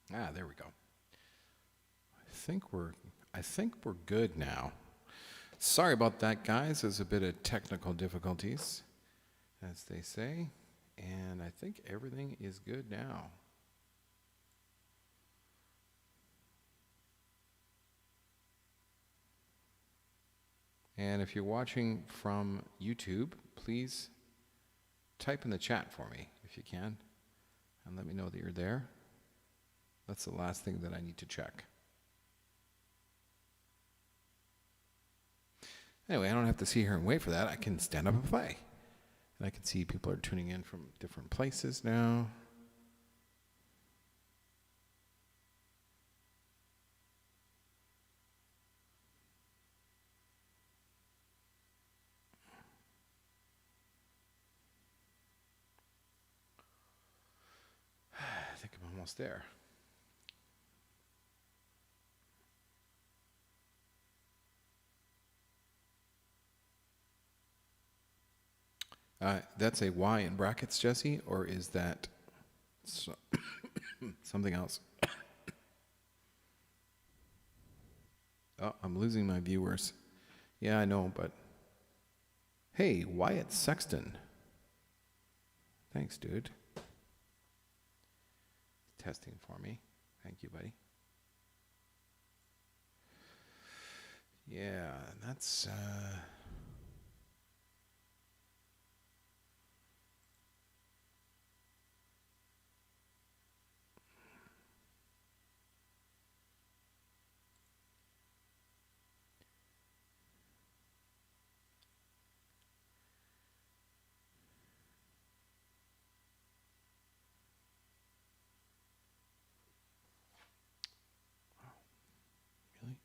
There we go. I think we're good now. Sorry about that, guys. There's a bit of technical difficulties, as they say, and I think everything is good now. And if you're watching from YouTube, please type in the chat for me if you can, and let me know that you're there. That's the last thing that I need to check. Anyway, I don't have to sit here and wait for that. I can stand up and play. And I can see people are tuning in from different places now. I think I'm almost there. That's a Y in brackets, Jesse, or is that something else? Oh, I'm losing my viewers. Yeah, I know, but hey, Wyatt Sexton. Thanks, dude. Testing for me. Thank you, buddy. Yeah, that's really.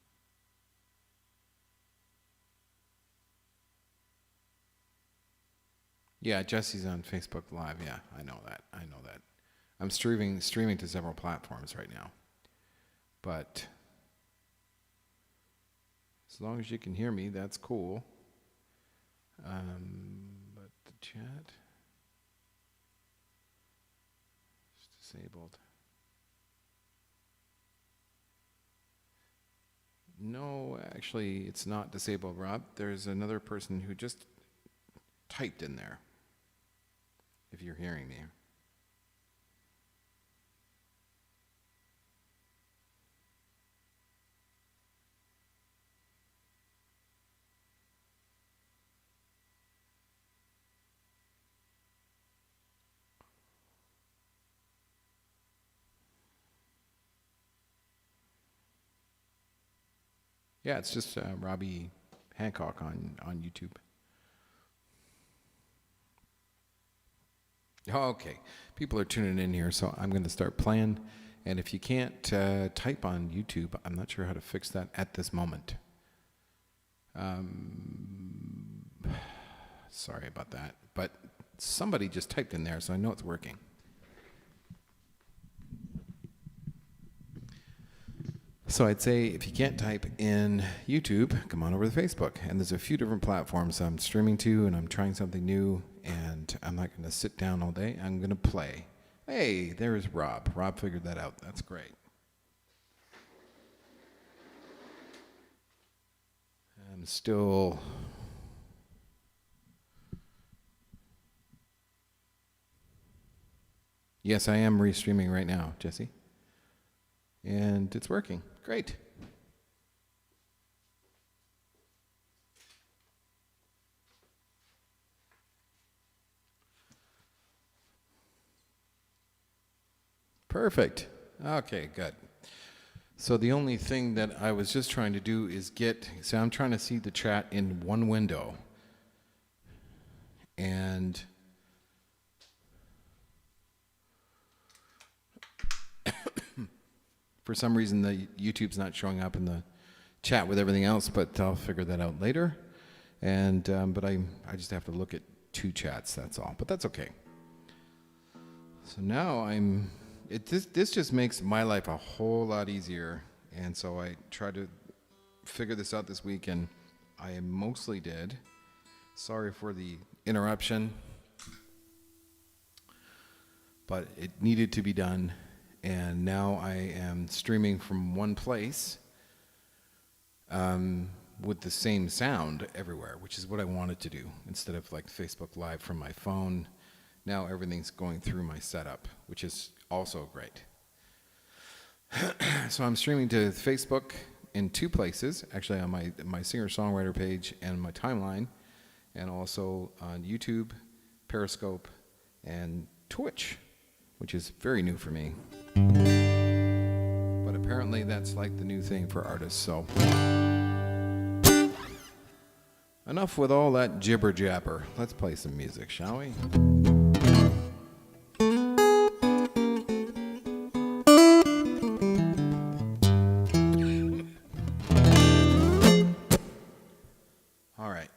Yeah, Jesse's on Facebook Live. Yeah, I know that. I know that. I'm streaming to several platforms right now. But as long as you can hear me, that's cool. But the chat is disabled. No, actually, it's not disabled, Rob. There's another person who just typed in there, if you're hearing me. Yeah, it's just Robbie Hancock on YouTube. Oh, okay, people are tuning in here, so I'm going to start playing. And if you can't type on YouTube, I'm not sure how to fix that at this moment. Sorry about that, but somebody just typed in there, so I know it's working. So I'd say if you can't type in YouTube, come on over to Facebook. And there's a few different platforms I'm streaming to, and I'm trying something new, and I'm not going to sit down all day. I'm going to play. Hey, there's Rob. Rob figured that out. That's great. I'm still... Yes, I am restreaming right now, Jesse. And it's working. Great. Perfect. Okay, good. So the only thing that I was just trying to do is so I'm trying to see the chat in one window. And for some reason, the YouTube's not showing up in the chat with everything else, but I'll figure that out later. And but I just have to look at two chats. That's all. But that's okay. So now this just makes my life a whole lot easier. And so I tried to figure this out this week, and I mostly did. Sorry for the interruption, but it needed to be done. and now I am streaming from one place with the same sound everywhere, which is what I wanted to do. Instead of like Facebook Live from my phone, now everything's going through my setup, which is also great. So I'm streaming to Facebook in two places, actually on my singer-songwriter page and my timeline, and also on YouTube, Periscope, and Twitch, which is very new for me. But apparently that's like the new thing for artists, so. Enough with all that jibber jabber. Let's play some music, shall we? All right.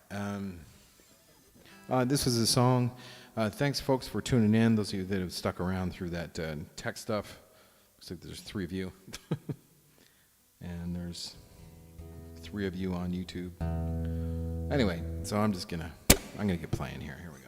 This was a song. Thanks, folks, for tuning in. Those of you that have stuck around through that tech stuff. Looks like there's 3 of you. And there's 3 of you on YouTube. Anyway, so I'm gonna get playing here. Here we go.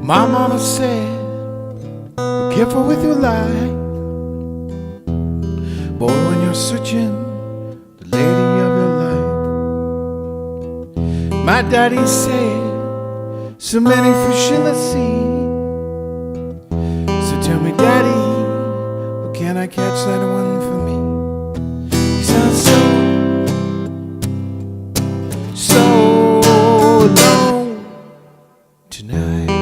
My mama said, be careful with your life, boy, when you're searching the lady of your life. My daddy said, so many fish in the sea. So tell me, daddy, can I catch that one for me? He sounds so alone tonight.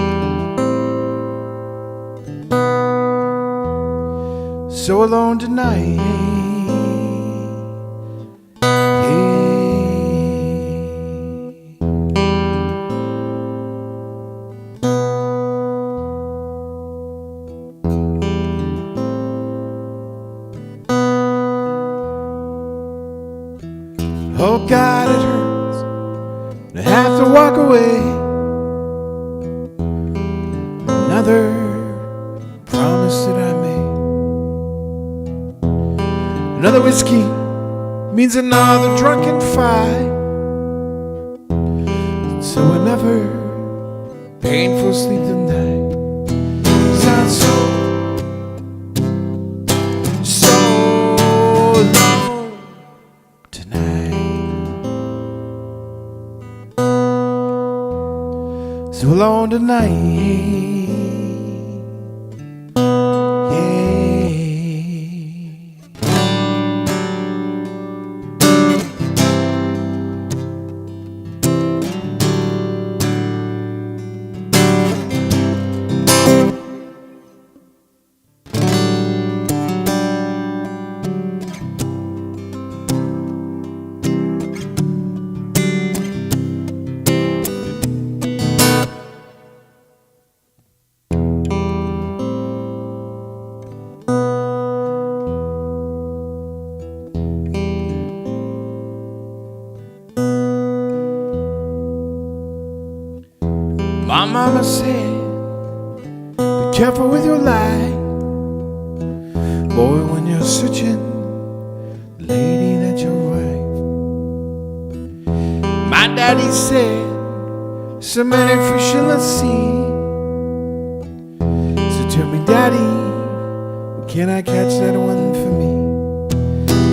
So alone tonight. Oh God, it hurts to have to walk away. Another promise that I made. Another whiskey means another drunken fight. So another painful sleep tonight. Sounds so alone tonight. So alone tonight. My mama said, be careful with your life, boy, when you're searching the lady that's your wife. My daddy said, so many fish in the sea. So tell me, daddy, can I catch that one for me?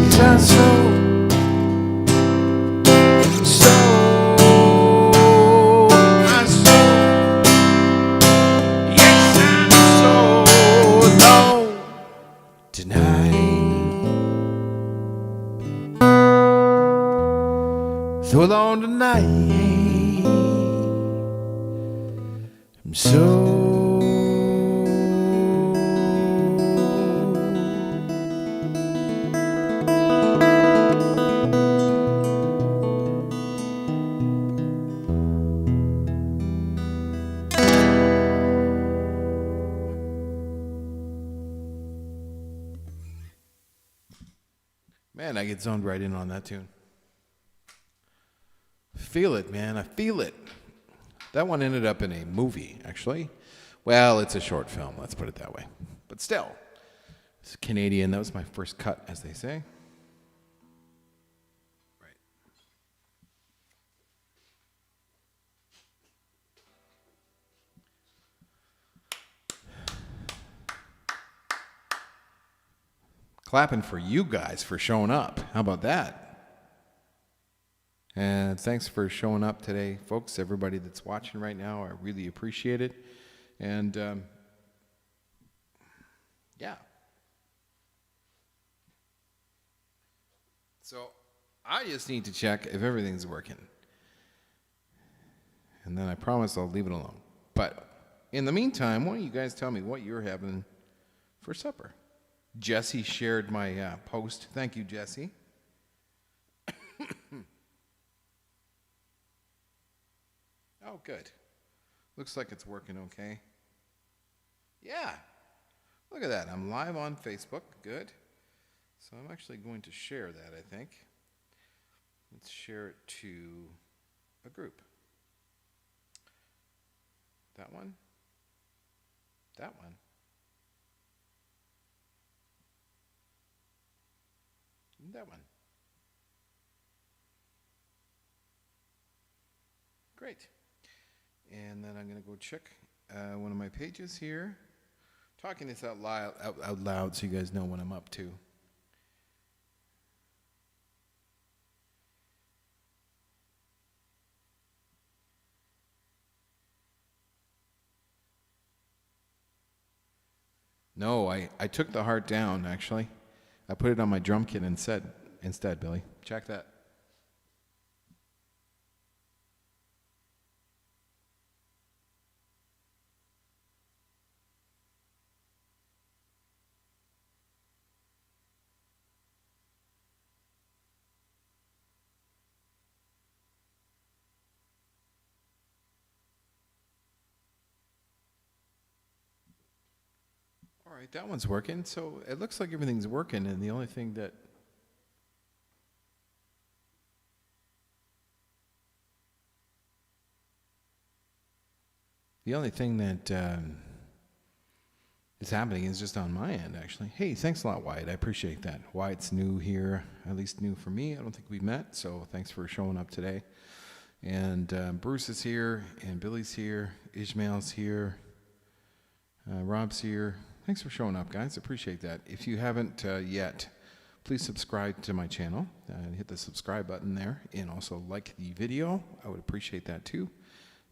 'Cause I'm so so alone tonight. I'm so man, I get zoned right in on that tune. Feel it, man. I feel it. That one ended up in a movie, actually. Well, it's a short film, let's put it that way. But still, it's Canadian. That was my first cut, as they say. Right. Clapping for you guys for showing up. How about that? And thanks for showing up today, folks. Everybody that's watching right now, I really appreciate it. And yeah. So I just need to check if everything's working. And then I promise I'll leave it alone. But in the meantime, why don't you guys tell me what you're having for supper? Jesse shared my post. Thank you, Jesse. Oh, good. Looks like it's working okay. Yeah. Look at that. I'm live on Facebook. Good. So I'm actually going to share that, I think. Let's share it to a group. That one. That one. And that one. Great. And then I'm going to go check one of my pages here. Talking this out loud so you guys know what I'm up to. No, I took the heart down, actually. I put it on my drum kit instead, Billy. Check that. All right, that one's working. So it looks like everything's working, and the only thing that is happening is just on my end, actually. Hey, thanks a lot, Wyatt. I appreciate that. Wyatt's new here, at least new for me. I don't think we've met, so thanks for showing up today. And Bruce is here, and Billy's here, Ishmael's here, Rob's here. Thanks for showing up, guys. Appreciate that. If you haven't yet, please subscribe to my channel and hit the subscribe button there, and also like the video. I would appreciate that too.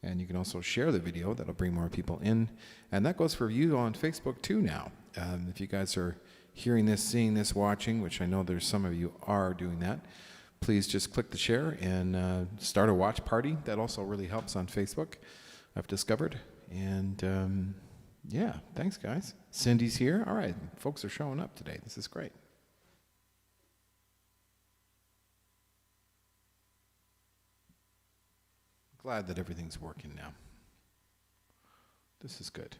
And you can also share the video. That'll bring more people in. And that goes for you on Facebook too now. If you guys are hearing this, seeing this, watching, which I know there's some of you are doing that, please just click the share and start a watch party. That also really helps on Facebook, I've discovered. And yeah, thanks, guys. Cindy's here. All right, folks are showing up today. This is great. Glad that everything's working now. This is good.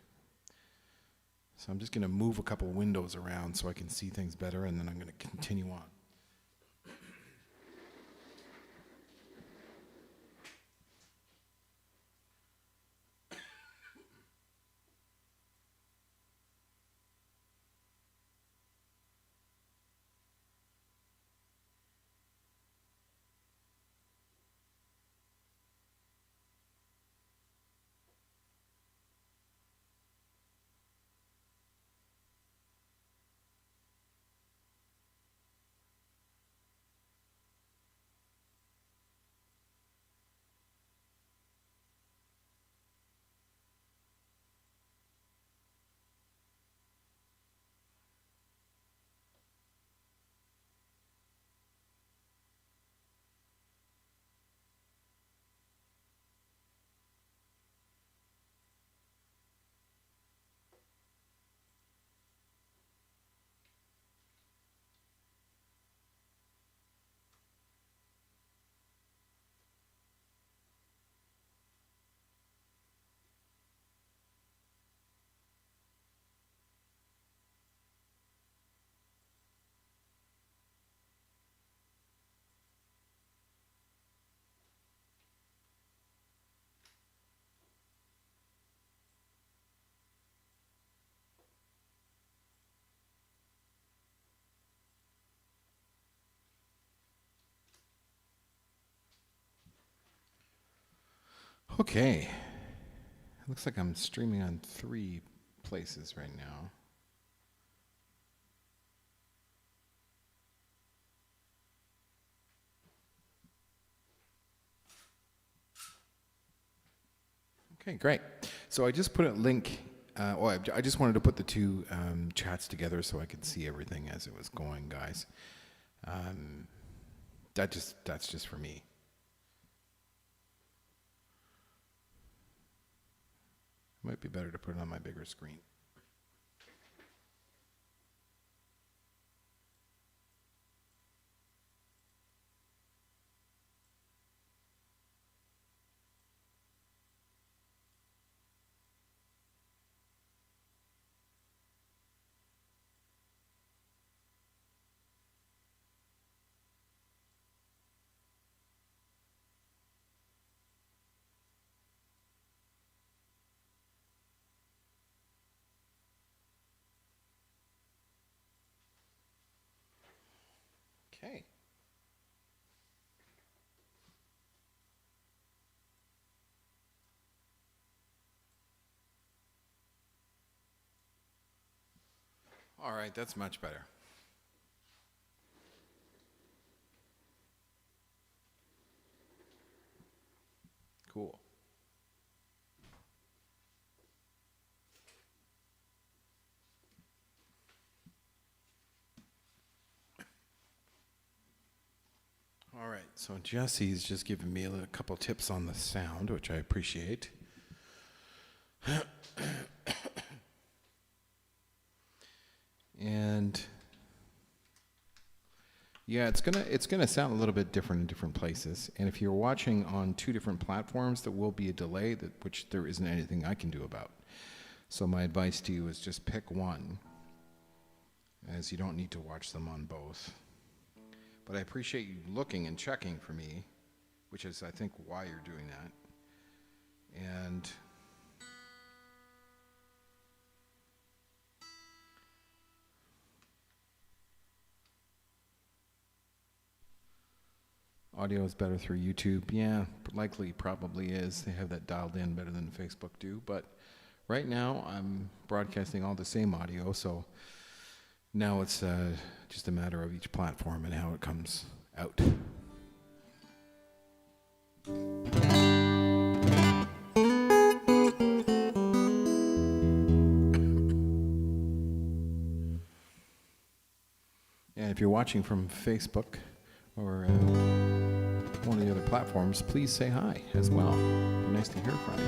So I'm just going to move a couple windows around so I can see things better, and then I'm going to continue on. Okay. Looks like I'm streaming on 3 places right now. Okay, great. So I just put a link. I just wanted to put the 2 chats together so I could see everything as it was going, guys. That's just for me. Might be better to put it on my bigger screen. Okay. All right, that's much better. Cool. All right, so Jesse's just given me a couple tips on the sound, which I appreciate. And yeah, it's gonna sound a little bit different in different places. And if you're watching on two different platforms, there will be a delay which there isn't anything I can do about. So my advice to you is just pick one, as you don't need to watch them on both. But I appreciate you looking and checking for me, which is, I think, why you're doing that. And audio is better through YouTube. Yeah, likely probably is. They have that dialed in better than Facebook do. But right now, I'm broadcasting all the same audio, so now it's just a matter of each platform and how it comes out. And if you're watching from Facebook or one of the other platforms, please say hi as well. It'd be nice to hear from you.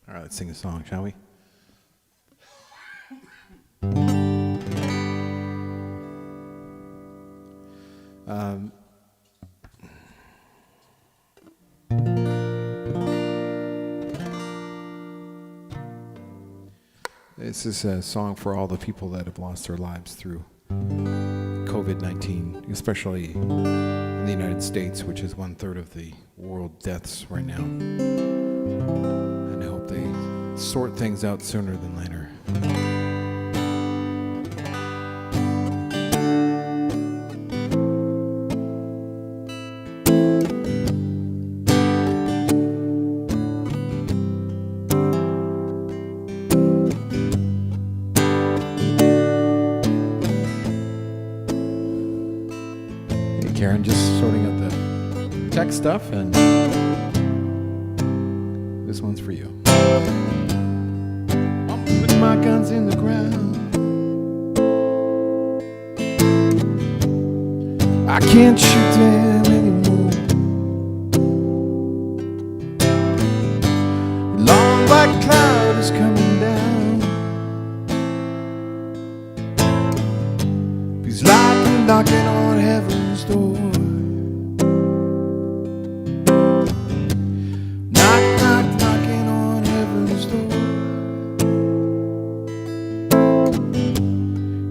All right, let's sing a song, shall we? This is a song for all the people that have lost their lives through COVID-19, especially in the United States, which is 1/3 of the world deaths right now. And I hope they sort things out sooner than later. Karen, just sorting out the tech stuff, and this one's for you. I'm putting my guns in the ground. I can't shoot them anymore. A long white cloud is coming down. Feels like you're knocking on heaven's door. Knock, knock, knocking on heaven's door.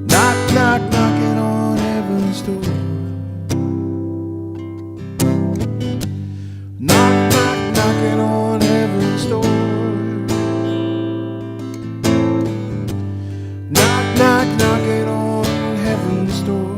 Knock, knock, knocking on heaven's door. Knock, knock, knocking on heaven's door. Knock, knock, knocking on heaven's door.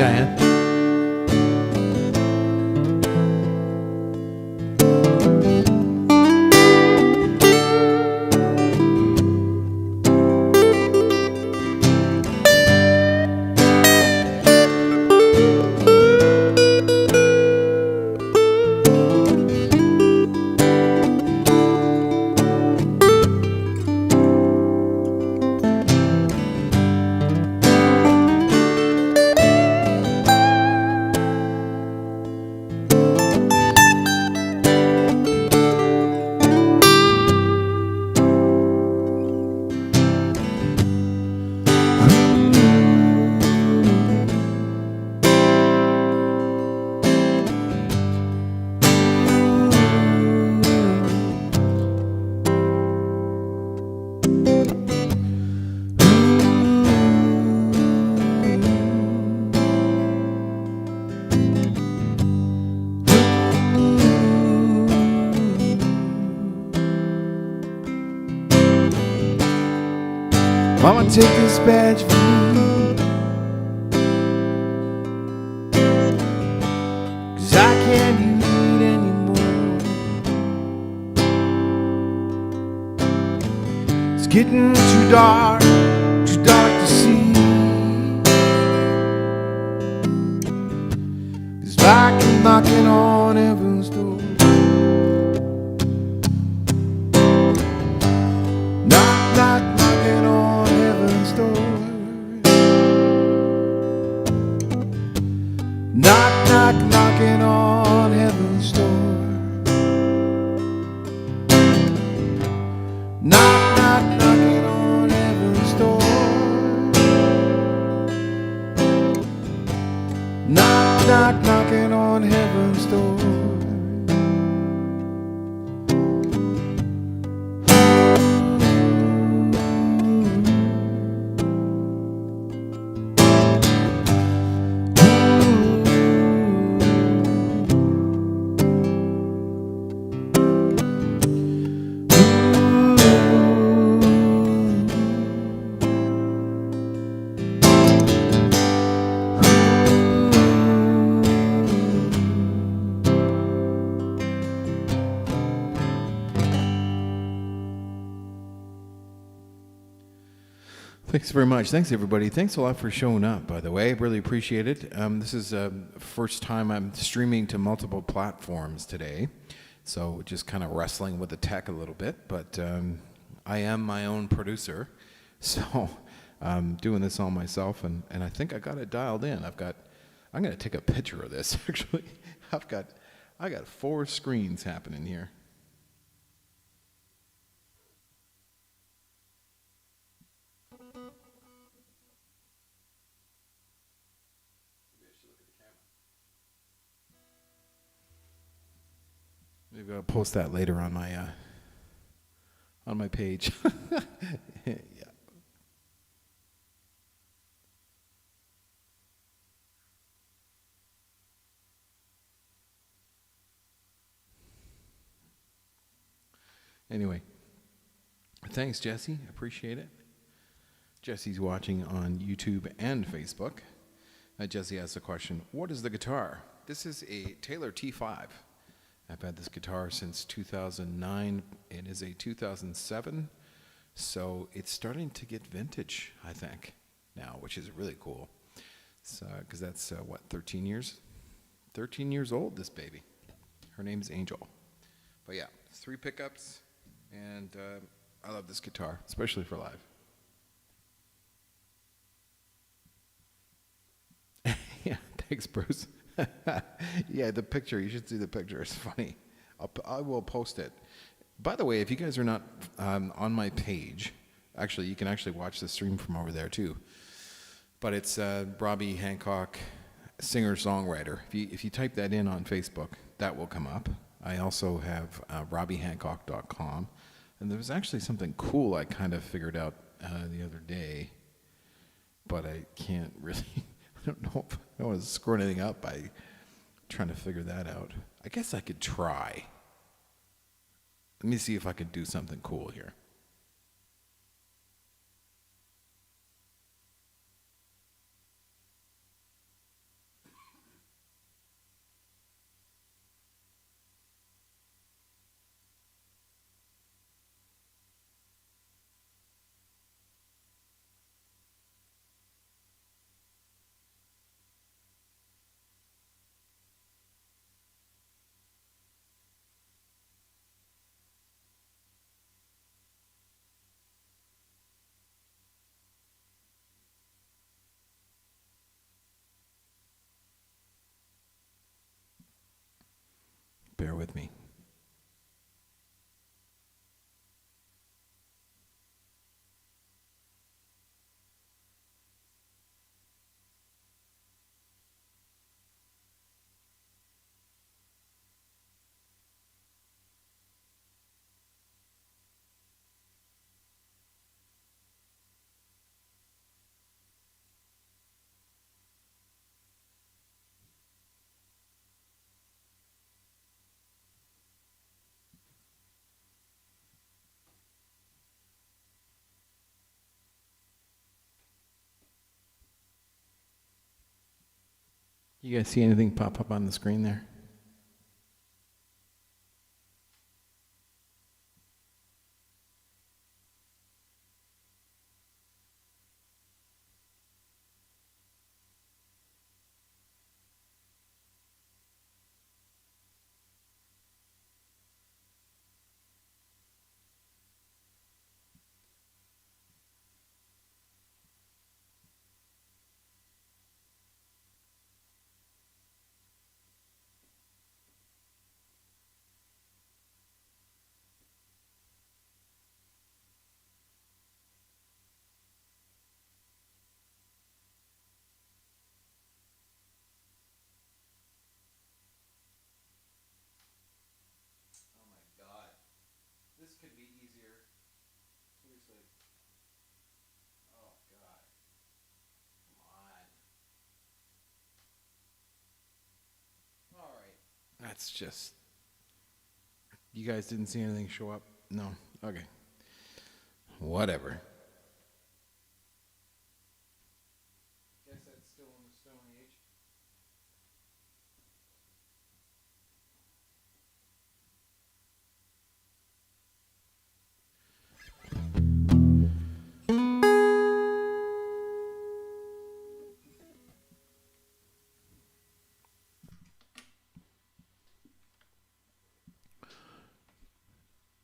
Diane. Mama, take this badge from me, 'cause I can't use it anymore. It's getting too dark to see. 'Cause like I'm knocking on heaven's door. Knock, knock, knocking on heaven's door. Knock, knock, knocking on heaven's door. Knock, knock, knocking on heaven's door. Knock, knock, knocking on heaven's door. Thanks very much. Thanks, everybody. Thanks a lot for showing up, by the way. Really appreciate it. This is the first time I'm streaming to multiple platforms today, so just kind of wrestling with the tech a little bit, but I am my own producer, so I'm doing this all myself, and I think I got it dialed in. I'm going to take a picture of this, actually. I got 4 screens happening here. Maybe I'll post that later on my page. Yeah. Anyway, thanks, Jesse. Appreciate it. Jesse's watching on YouTube and Facebook. Jesse asked the question, what is the guitar? This is a Taylor T5. I've had this guitar since 2009. It is a 2007, so it's starting to get vintage, I think, now, which is really cool. Because that's, 13 years? 13 years old, this baby. Her name's Angel. But yeah, 3 pickups, and I love this guitar, especially for live. Yeah, thanks, Bruce. Yeah, the picture, you should see the picture. It's funny. I will post it. By the way, if you guys are not on my page, actually, you can actually watch the stream from over there too. But it's Robbie Hancock, singer-songwriter. If you type that in on Facebook, that will come up. I also have RobbieHancock.com. And there was actually something cool I kind of figured out the other day, but I can't really... I don't know if I want to screw anything up by trying to figure that out. I guess I could try. Let me see if I could do something cool here. with me. You guys see anything pop up on the screen there? Oh my God. This could be easier. Seriously. Oh God. Come on. All right. That's just. You guys didn't see anything show up? No? Okay. Whatever. Guess that's still in the Stone Age.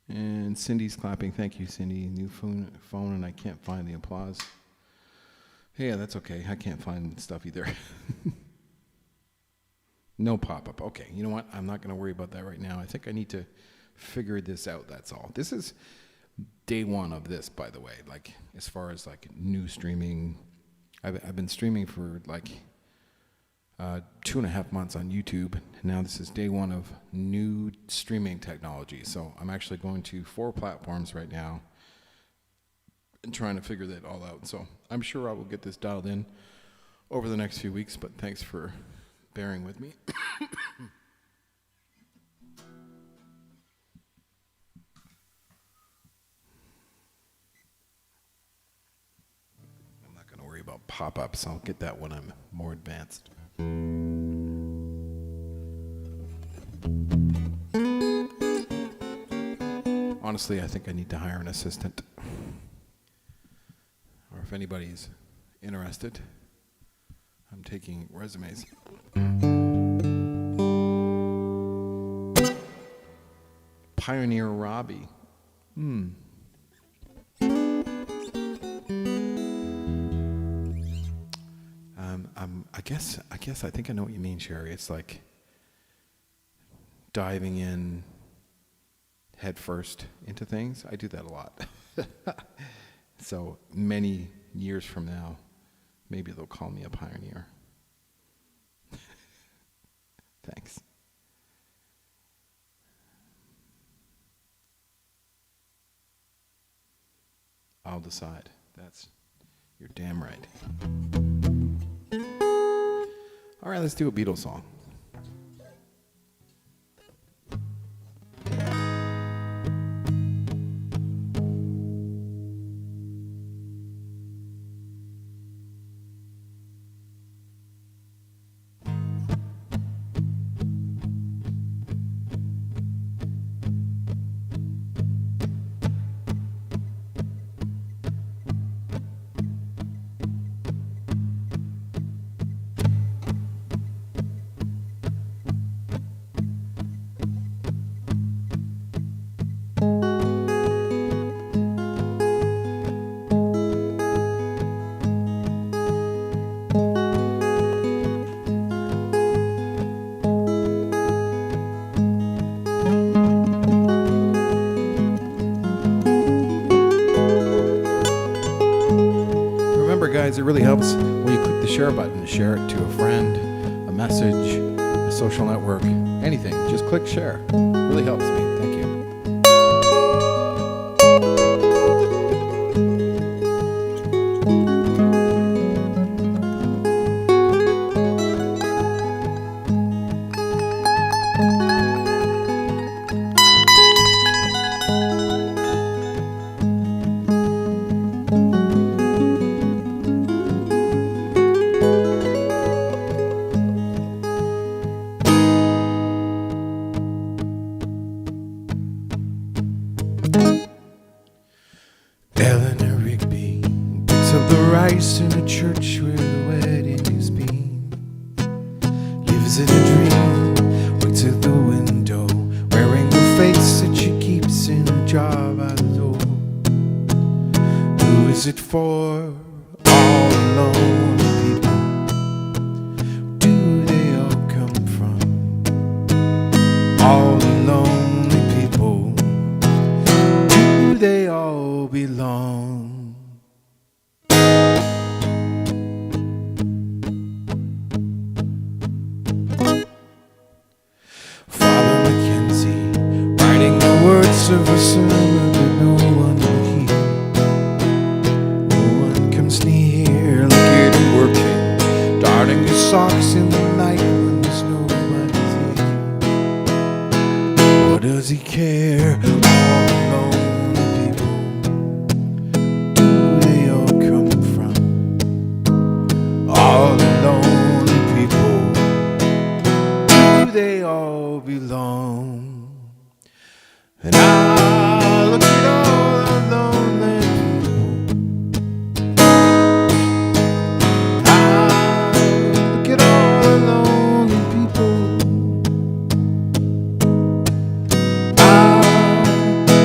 And Cindy's clapping. Thank you, Cindy. New phone, and I can't find the applause. Yeah, that's okay. I can't find stuff either. No pop-up. Okay, you know what? I'm not going to worry about that right now. I think I need to figure this out, that's all. This is day one of this, by the way. Like, as far as, like, new streaming. I've been streaming for, like, 2.5 months on YouTube. And now this is day one of new streaming technology. So I'm actually going to 4 platforms right now and trying to figure that all out. So I'm sure I will get this dialed in over the next few weeks, but thanks for bearing with me. I'm not going to worry about pop-ups. I'll get that when I'm more advanced. Honestly, I think I need to hire an assistant. Or if anybody's interested, I'm taking resumes. Pioneer Robbie. I think I know what you mean, Sherry. It's like diving in head first into things. I do that a lot. So many years from now, maybe they'll call me a pioneer. Thanks. I'll decide. You're damn right. All right, let's do a Beatles song. remember, guys, it really helps when you click the share button. Share it to a friend, a message, a social network, anything. Just click share. It really helps me. Thank you. In a church where the wedding has been, lives in a dream, waits at the window, wearing the face that she keeps in a jar by the door. Who is it for? All alone people. Do they all come from? All the lonely people. Do they all belong? Of a sermon that no one will hear. No one comes near. Look at him working, darting his socks in the night when there's nobody's here. What does he care? All alone people. Do they all come from? All alone people. Do they all belong? And I look at all the lonely people. I look at all the lonely people. I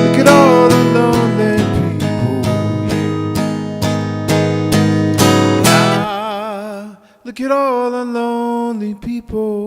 look at all the lonely people. Yeah. I look at all the lonely people.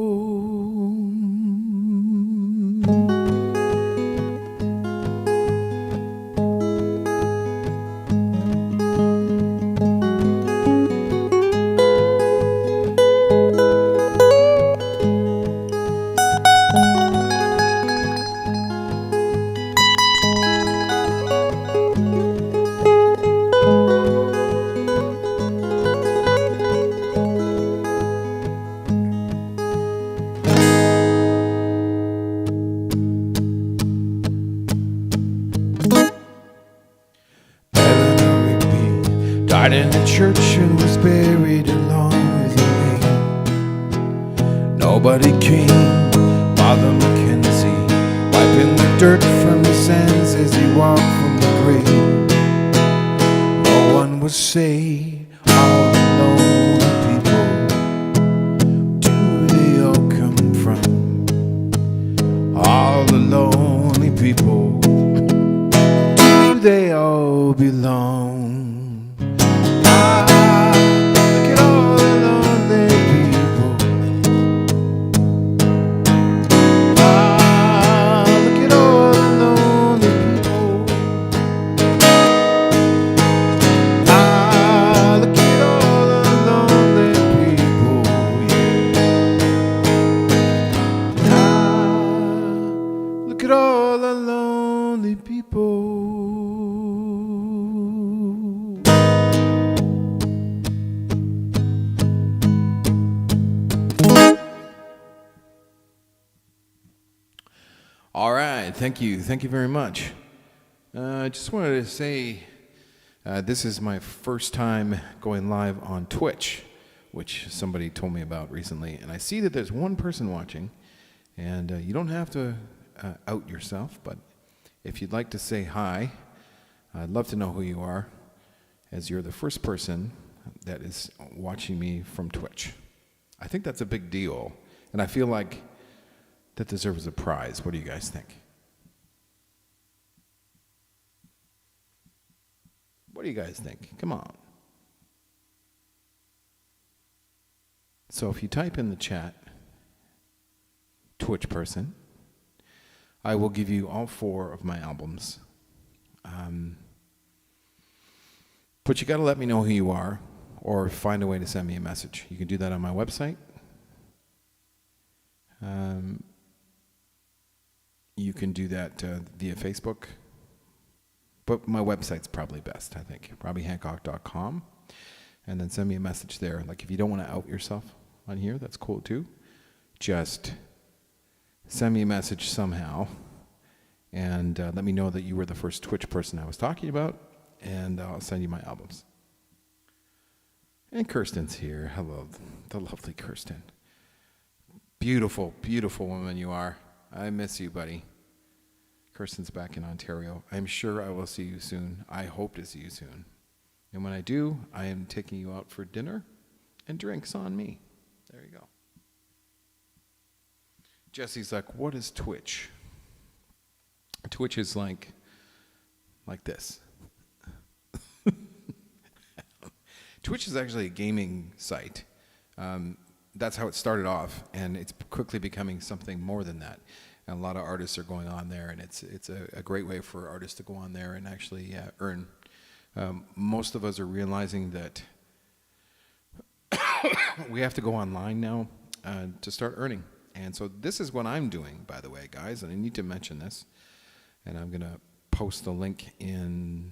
Died in the church and was buried along with her name. Nobody came. Father Mackenzie, wiping the dirt from his hands as he walked from the grave. No one was saved. All alone people. Do they all come from? All the lonely people. Do they all belong? Look at all the lonely people. All right, thank you very much. I just wanted to say this is my first time going live on Twitch, which somebody told me about recently, and I see that there's one person watching, and you don't have to out yourself, but if you'd like to say hi, I'd love to know who you are, as you're the first person that is watching me from Twitch. I think that's a big deal, and I feel like that deserves a prize. What do you guys think? What do you guys think? Come on. So if you type in the chat, Twitch person, I will give you all 4 of my albums. But you got to let me know who you are. or find a way to send me a message. You can do that on my website. You can do that via Facebook. But my website's probably best, I think. RobbieHancock.com. And then send me a message there. Like if you don't want to out yourself on here, that's cool too. Just send me a message somehow. And let me know that you were the first Twitch person I was talking about. And I'll send you my albums. And Kirsten's here. Hello, the lovely Kirsten. Beautiful, beautiful woman you are. I miss you, buddy. Kirsten's back in Ontario. I'm sure I will see you soon. I hope to see you soon. And when I do, I am taking you out for dinner and drinks on me. There you go. Jesse's like, what is Twitch? Twitch is like this. Twitch is actually a gaming site. That's how it started off, and it's quickly becoming something more than that. And a lot of artists are going on there, and it's a great way for artists to go on there and actually earn. Most of us are realizing that we have to go online now to start earning. And so this is what I'm doing, by the way, guys, and I need to mention this. And I'm going to post the link in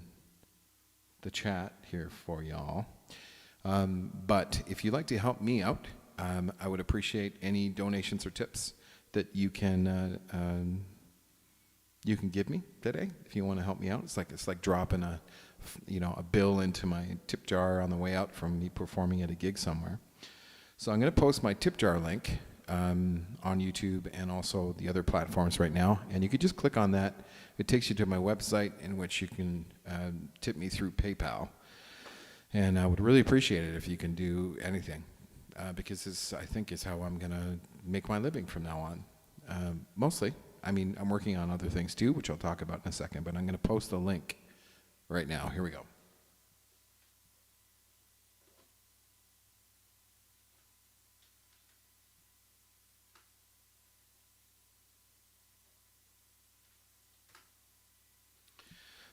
the chat here for y'all. But if you'd like to help me out, I would appreciate any donations or tips that you can give me today if you want to help me out. It's like dropping a bill into my tip jar on the way out from me performing at a gig somewhere. So I'm going to post my tip jar link on YouTube and also the other platforms right now, and you could just click on that. It takes you to my website in which you can tip me through PayPal, and I would really appreciate it if you can do anything. Because this, I think, is how I'm going to make my living from now on. Mostly. I mean, I'm working on other things too, which I'll talk about in a second, but I'm going to post a link right now. Here we go.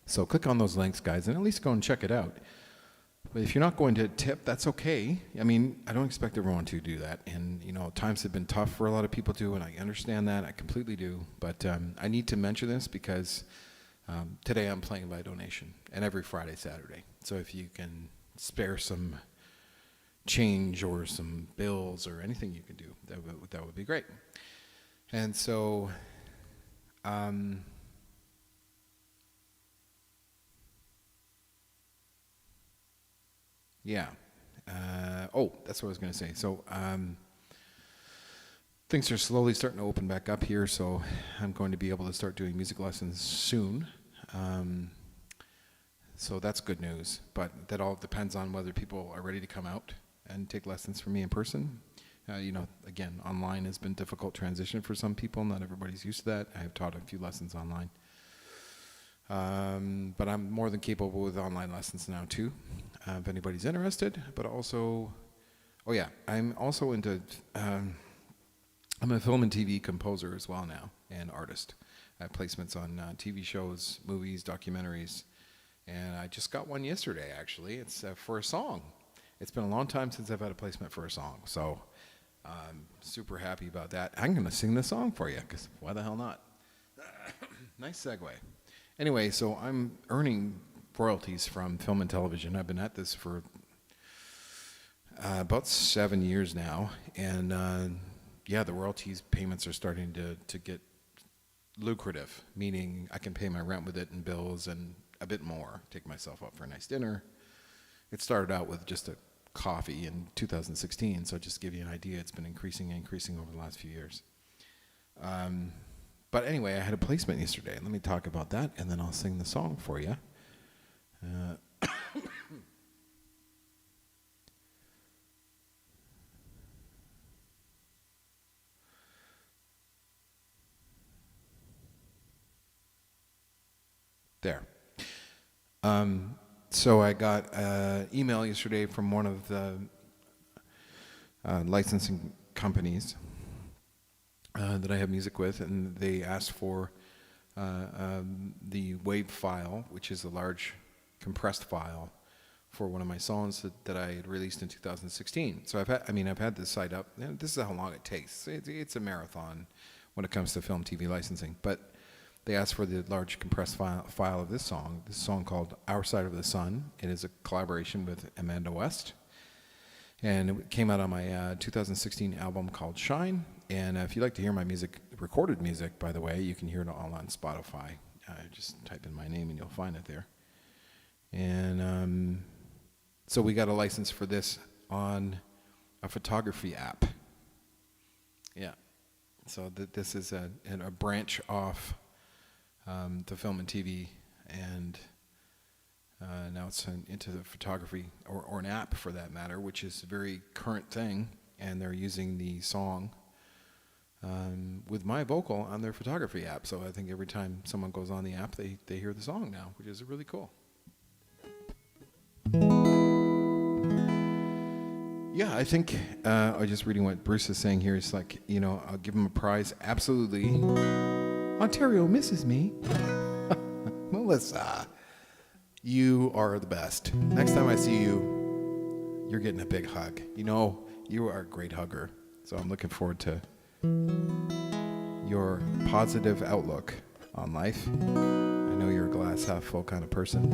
So click on those links, guys, and at least go and check it out. But if you're not going to tip, that's okay. I mean, I don't expect everyone to do that. And, times have been tough for a lot of people too, and I understand that. I completely do. But I need to mention this because today I'm playing by donation, and every Friday, Saturday. So if you can spare some change or some bills or anything you can do, that would be great. And so... yeah. That's what I was going to say. So things are slowly starting to open back up here, so I'm going to be able to start doing music lessons soon. So that's good news. But that all depends on whether people are ready to come out and take lessons from me in person. Again, online has been a difficult transition for some people. Not everybody's used to that. I have taught a few lessons online. But I'm more than capable with online lessons now too, if anybody's interested. But also, I'm also into, I'm a film and TV composer as well now, and artist. I have placements on TV shows, movies, documentaries, and I just got one yesterday actually. It's for a song. It's been a long time since I've had a placement for a song, so I'm super happy about that. I'm going to sing the song for you, because why the hell not? Nice segue. Anyway, so I'm earning royalties from film and television. I've been at this for about 7 years now, and the royalties payments are starting to get lucrative, meaning I can pay my rent with it and bills and a bit more, take myself out for a nice dinner. It started out with just a coffee in 2016, so just to give you an idea, it's been increasing over the last few years. But anyway, I had a placement yesterday. Let me talk about that, and then I'll sing the song for you. There. So I got an email yesterday from one of the licensing companies that I have music with, and they asked for the WAV file, which is a large compressed file for one of my songs that I had released in 2016. So I've had this site up. This is how long it takes. It's a marathon when it comes to film TV licensing. But they asked for the large compressed file of this song called Our Side of the Sun. It is a collaboration with Amanda West. And it came out on my 2016 album called Shine. And if you'd like to hear my music, recorded music, by the way, you can hear it all on Spotify. Just type in my name and you'll find it there. And so we got a license for this on a photography app. Yeah. So this is a branch off the film and TV, and now it's into the photography, or an app for that matter, which is a very current thing, and they're using the song with my vocal on their photography app. So I think every time someone goes on the app, they hear the song now, which is really cool. Yeah, I think I was just reading what Bruce is saying here. It's like, I'll give him a prize. Absolutely. Ontario misses me. Melissa, you are the best. Next time I see you, you're getting a big hug. You are a great hugger. So I'm looking forward to your positive outlook on life. I know you're a glass half full kind of person.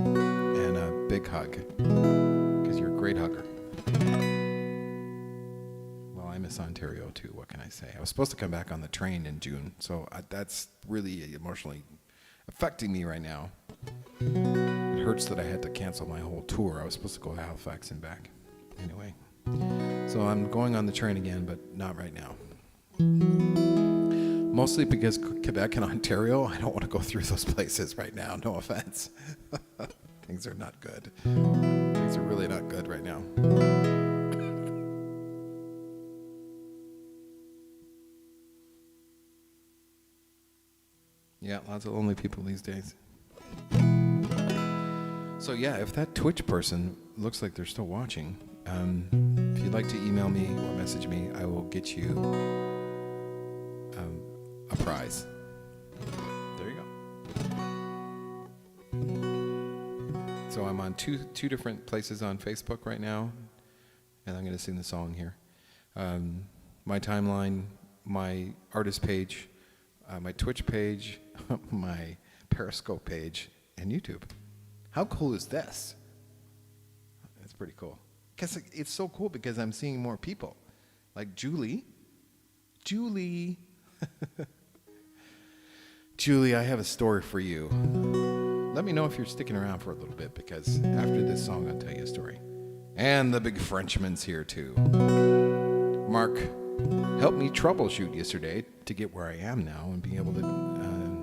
And a big hug, because you're a great hugger. Well, I miss Ontario too, what can I say? I was supposed to come back on the train in June, so that's really emotionally affecting me right now. It hurts that I had to cancel my whole tour. I was supposed to go to Halifax and back. Anyway, so I'm going on the train again, but not right now. Mostly because Quebec and Ontario, I don't want to go through those places right now, no offense. Things are not good. Things are really not good right now. Yeah, lots of lonely people these days. So yeah, if that Twitch person looks like they're still watching, if you'd like to email me or message me, I will get you a prize. There you go. So I'm on two different places on Facebook right now, and I'm going to sing the song here. My timeline, my artist page, my Twitch page, my Periscope page, and YouTube. How cool is this? That's pretty cool. Because it's so cool because I'm seeing more people. Like Julie. Julie, I have a story for you. Let me know if you're sticking around for a little bit, because after this song, I'll tell you a story. And the big Frenchman's here too. Mark helped me troubleshoot yesterday to get where I am now and be able to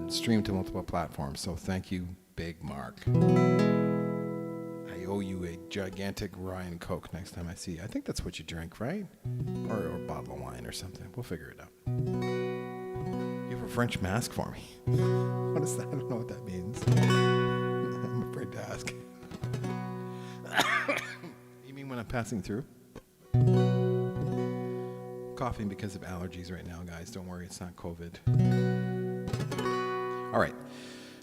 stream to multiple platforms. So thank you, Big Mark. I owe you a gigantic Ryan Coke next time I see you. I think that's what you drink, right? Or a bottle of wine or something. We'll figure it out. You have a French mask for me. What is that? I don't know what that means. I'm afraid to ask. You mean when I'm passing through? Coughing because of allergies right now, guys. Don't worry, it's not COVID. All right.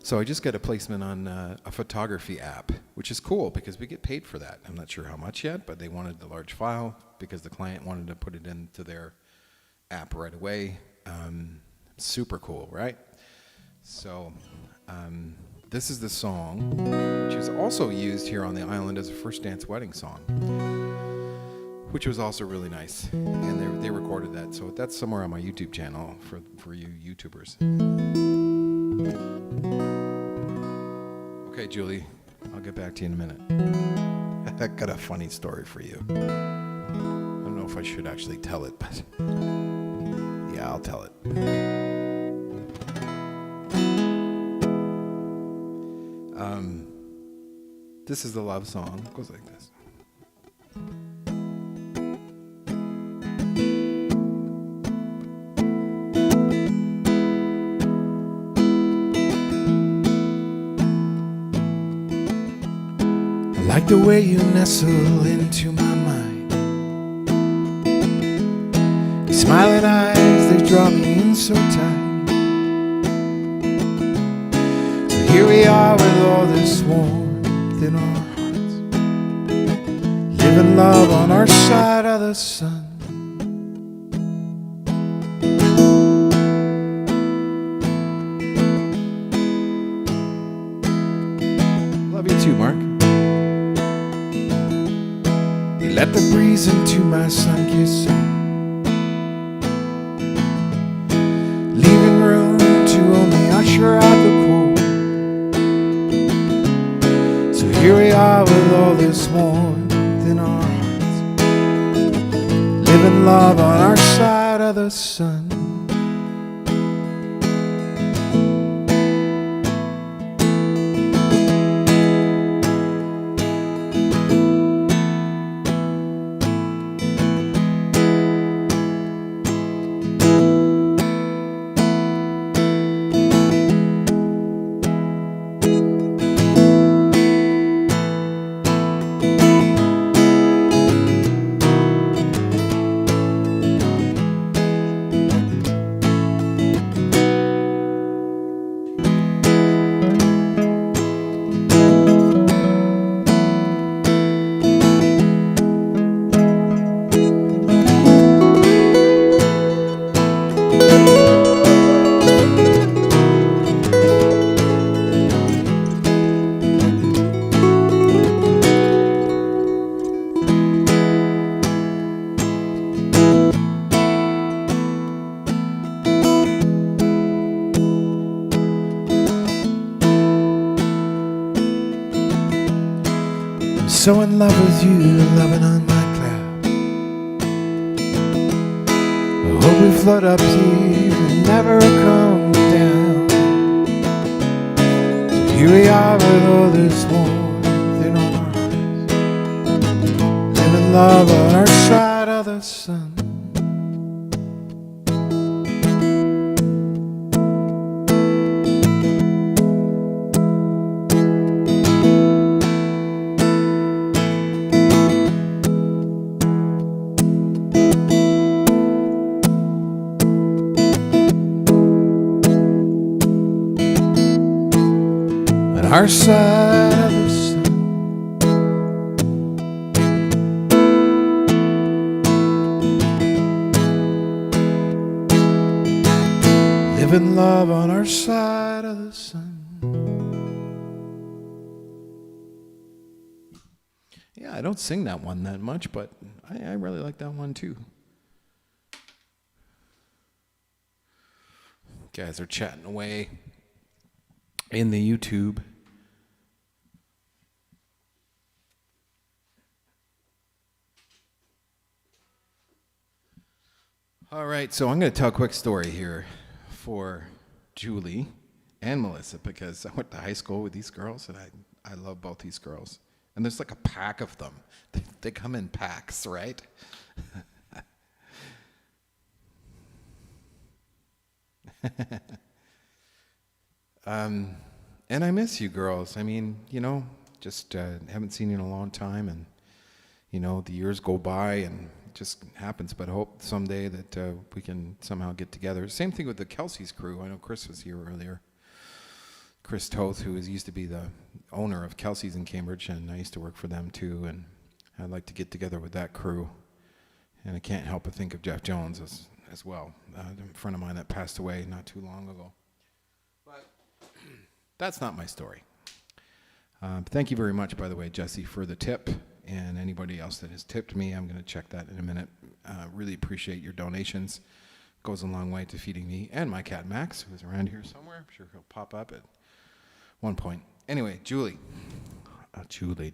So I just got a placement on a photography app, which is cool because we get paid for that. I'm not sure how much yet, but they wanted the large file because the client wanted to put it into their app right away. Super cool, right? So this is the song, which is also used here on the island as a first dance wedding song, which was also really nice. And they recorded that. So that's somewhere on my YouTube channel for you YouTubers. Okay, Julie, I'll get back to you in a minute. I got a funny story for you. I don't know if I should actually tell it, but yeah, I'll tell it. This is the love song. It goes like this. I like the way you nestle into my mind. Your smiling eyes, they draw me in so tight. So here we are with all this warmth in our hearts. living love on our side of the sun. Love you too, Mark. You let the breeze into my sun-kissed soul, leaving room to only usher out the cold. So here we are with all this warmth in our hearts, living love on our side of the sun. So in love with you, loving on my cloud. I hope we float up here and never come down. So here we are with all this warmth in our hearts, living love on our side of the sun. Our side of the sun. Living love on our side of the sun. Yeah, I don't sing that one that much, but I really like that one too. Guys are chatting away in the YouTube. All right, so I'm going to tell a quick story here for Julie and Melissa, because I went to high school with these girls, and I love both these girls. And there's like a pack of them. They come in packs, right? And I miss you girls. I mean, just haven't seen you in a long time, and, the years go by, and just happens, but I hope someday that we can somehow get together. Same thing with the Kelsey's crew. I know Chris was here earlier. Chris Toth, who used to be the owner of Kelsey's in Cambridge, and I used to work for them too, and I'd like to get together with that crew. And I can't help but think of Jeff Jones as well, a friend of mine that passed away not too long ago. But that's not my story. Thank you very much, by the way, Jesse, for the tip. And anybody else that has tipped me, I'm going to check that in a minute. Really appreciate your donations. Goes a long way to feeding me and my cat Max, who's around here somewhere. I'm sure he'll pop up at one point. Anyway, Julie. Julie.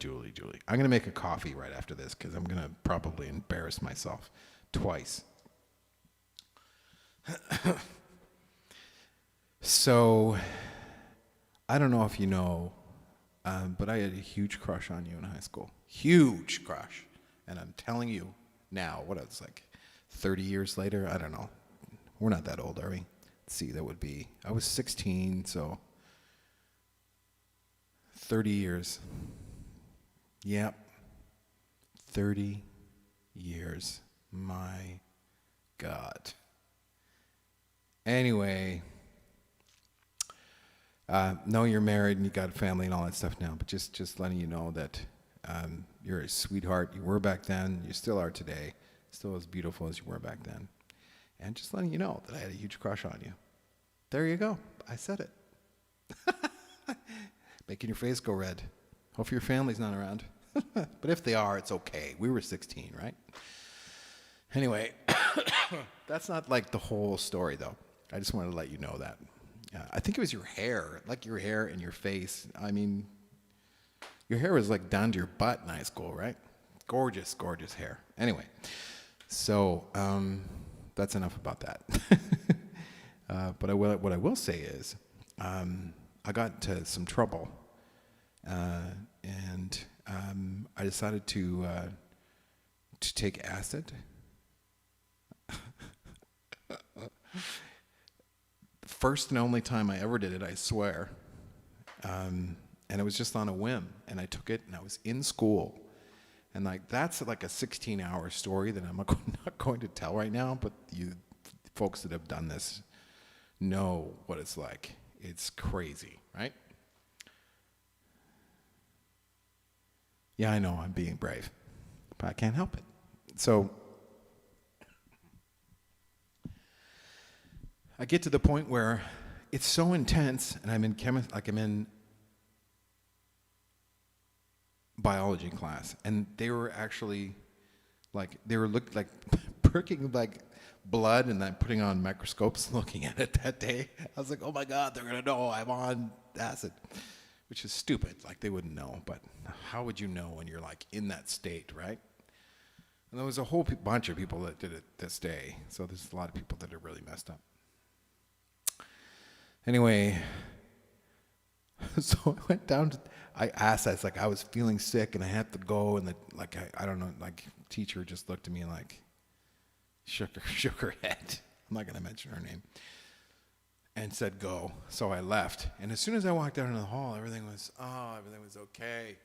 I'm going to make a coffee right after this, because I'm going to probably embarrass myself twice. So, I don't know if you know, but I had a huge crush on you in high school. Huge crush. And I'm telling you now, what it's like 30 years later? I don't know. We're not that old, are we? Let's see, that would be, I was 16, so 30 years. Yep. 30 years. My God. Anyway, no, you're married and you got a family and all that stuff now, but just letting you know that You're a sweetheart. You were back then. You still are today. Still as beautiful as you were back then. And just letting you know that I had a huge crush on you. There you go. I said it. Making your face go red. Hope your family's not around. But if they are, it's okay. We were 16, right? Anyway, that's not like the whole story, though. I just wanted to let you know that. I think it was your hair, like your hair and your face. I mean, your hair was like down to your butt in high school, right? Gorgeous, gorgeous hair. Anyway, so that's enough about that. But what I will say is, I got into some trouble, and I decided to take acid. First and only time I ever did it, I swear. And it was just on a whim, and I took it, and I was in school. And like that's like a 16-hour story that I'm not going to tell right now, but you folks that have done this know what it's like. It's crazy, right? Yeah, I know I'm being brave, but I can't help it. So I get to the point where it's so intense, and I'm in biology class, and they were actually looked like pricking like blood and then putting on microscopes looking at it that day. I was like, oh my God, they're gonna know I'm on acid, which is stupid. Like they wouldn't know, but how would you know when you're like in that state, right? And there was a whole bunch of people that did it this day, so there's a lot of people that are really messed up. Anyway, so I went down to, I was feeling sick and I had to go, and I don't know, like teacher just looked at me and like shook her head. I'm not gonna mention her name. And said go. So I left. And as soon as I walked out into the hall, everything was okay.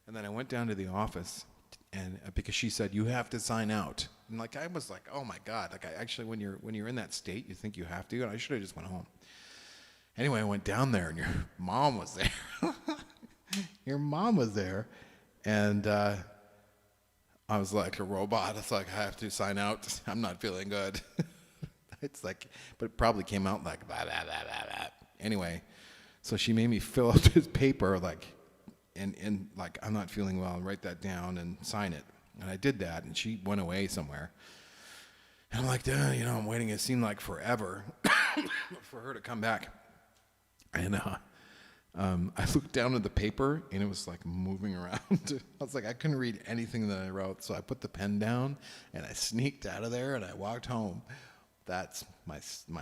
And then I went down to the office, and because she said you have to sign out. And like I was like, oh my God, like I actually when you're in that state, you think you have to, and I should have just went home. Anyway, I went down there, and your mom was there. Your mom was there, and I was like a robot. It's like, I have to sign out. I'm not feeling good. It's like, but it probably came out like blah, blah, blah, blah, blah. Anyway, so she made me fill out this paper, like, and like, I'm not feeling well, and write that down and sign it. And I did that, and she went away somewhere. And I'm like, I'm waiting. It seemed like forever for her to come back. And I looked down at the paper, and it was like moving around. I was like, I couldn't read anything that I wrote, so I put the pen down, and I sneaked out of there, and I walked home. That's my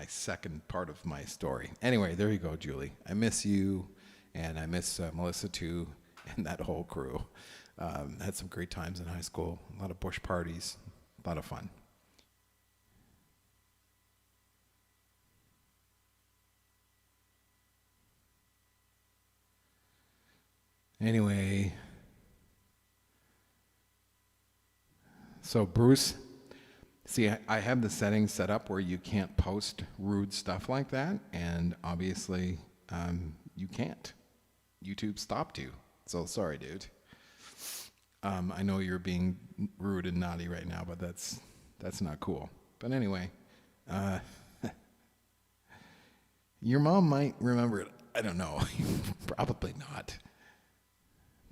second part of my story. Anyway, there you go, Julie. I miss you, and I miss Melissa too, and that whole crew. Had some great times in high school. A lot of bush parties, a lot of fun. Anyway, so Bruce, see, I have the settings set up where you can't post rude stuff like that, and obviously you can't. YouTube stopped you, so sorry, dude. I know you're being rude and naughty right now, but that's not cool. But anyway, your mom might remember it. I don't know. Probably not.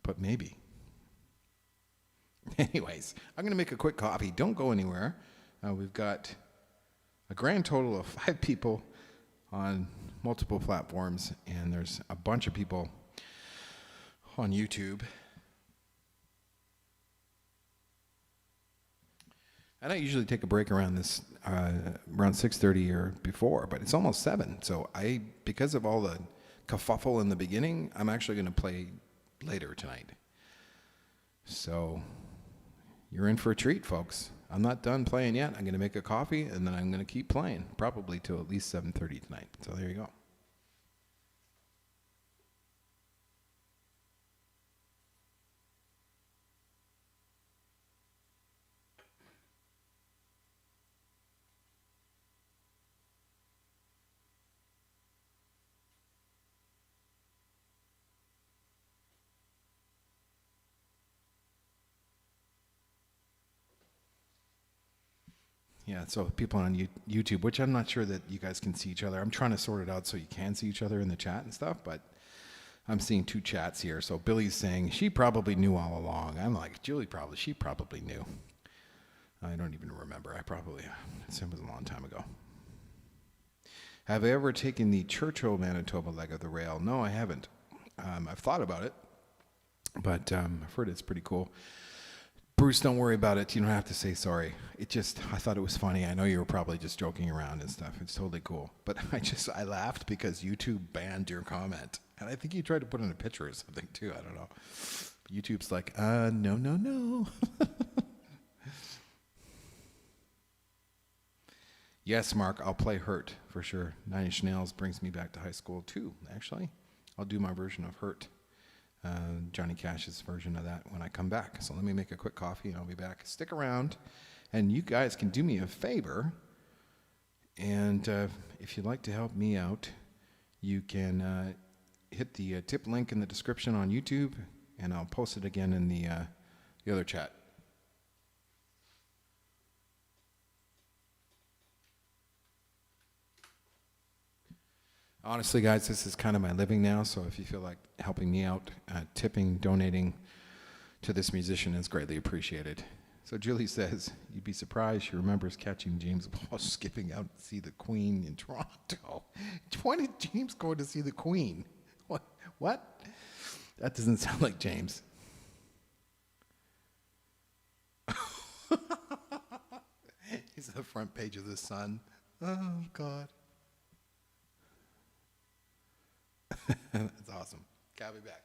But maybe. Anyways, I'm going to make a quick coffee. Don't go anywhere. We've got a grand total of 5 people on multiple platforms, and there's a bunch of people on YouTube. I don't usually take a break around this, around 6:30 or before, but it's almost 7. So because of all the kerfuffle in the beginning, I'm actually going to play later tonight. So you're in for a treat, folks. I'm not done playing yet. I'm going to make a coffee, and then I'm going to keep playing, probably till at least 7:30 tonight. So there you go. Yeah, so people on YouTube, which I'm not sure that you guys can see each other. I'm trying to sort it out so you can see each other in the chat and stuff, but I'm seeing two chats here. So Billy's saying she probably knew all along. I'm like, she probably knew. I don't even remember. It was a long time ago. Have I ever taken the Churchill, Manitoba leg of the rail? No, I haven't. I've thought about it, but I've heard it's pretty cool. Bruce, don't worry about it. You don't have to say sorry. I thought it was funny. I know you were probably just joking around and stuff. It's totally cool. But I laughed because YouTube banned your comment. And I think you tried to put in a picture or something too. I don't know. YouTube's like, no. Yes, Mark, I'll play Hurt for sure. Nine Inch Nails brings me back to high school too, actually. I'll do my version of Hurt. Johnny Cash's version of that when I come back. So let me make a quick coffee and I'll be back. Stick around, and you guys can do me a favor. And if you'd like to help me out, you can hit the tip link in the description on YouTube, and I'll post it again in the other chat. Honestly, guys, this is kind of my living now, so if you feel like helping me out, tipping, donating to this musician is greatly appreciated. So Julie says, you'd be surprised she remembers catching James while skipping out to see the Queen in Toronto. When did James go to see the Queen? What? That doesn't sound like James. He's on the front page of the Sun. Oh, God. That's awesome. Okay, I'll be back.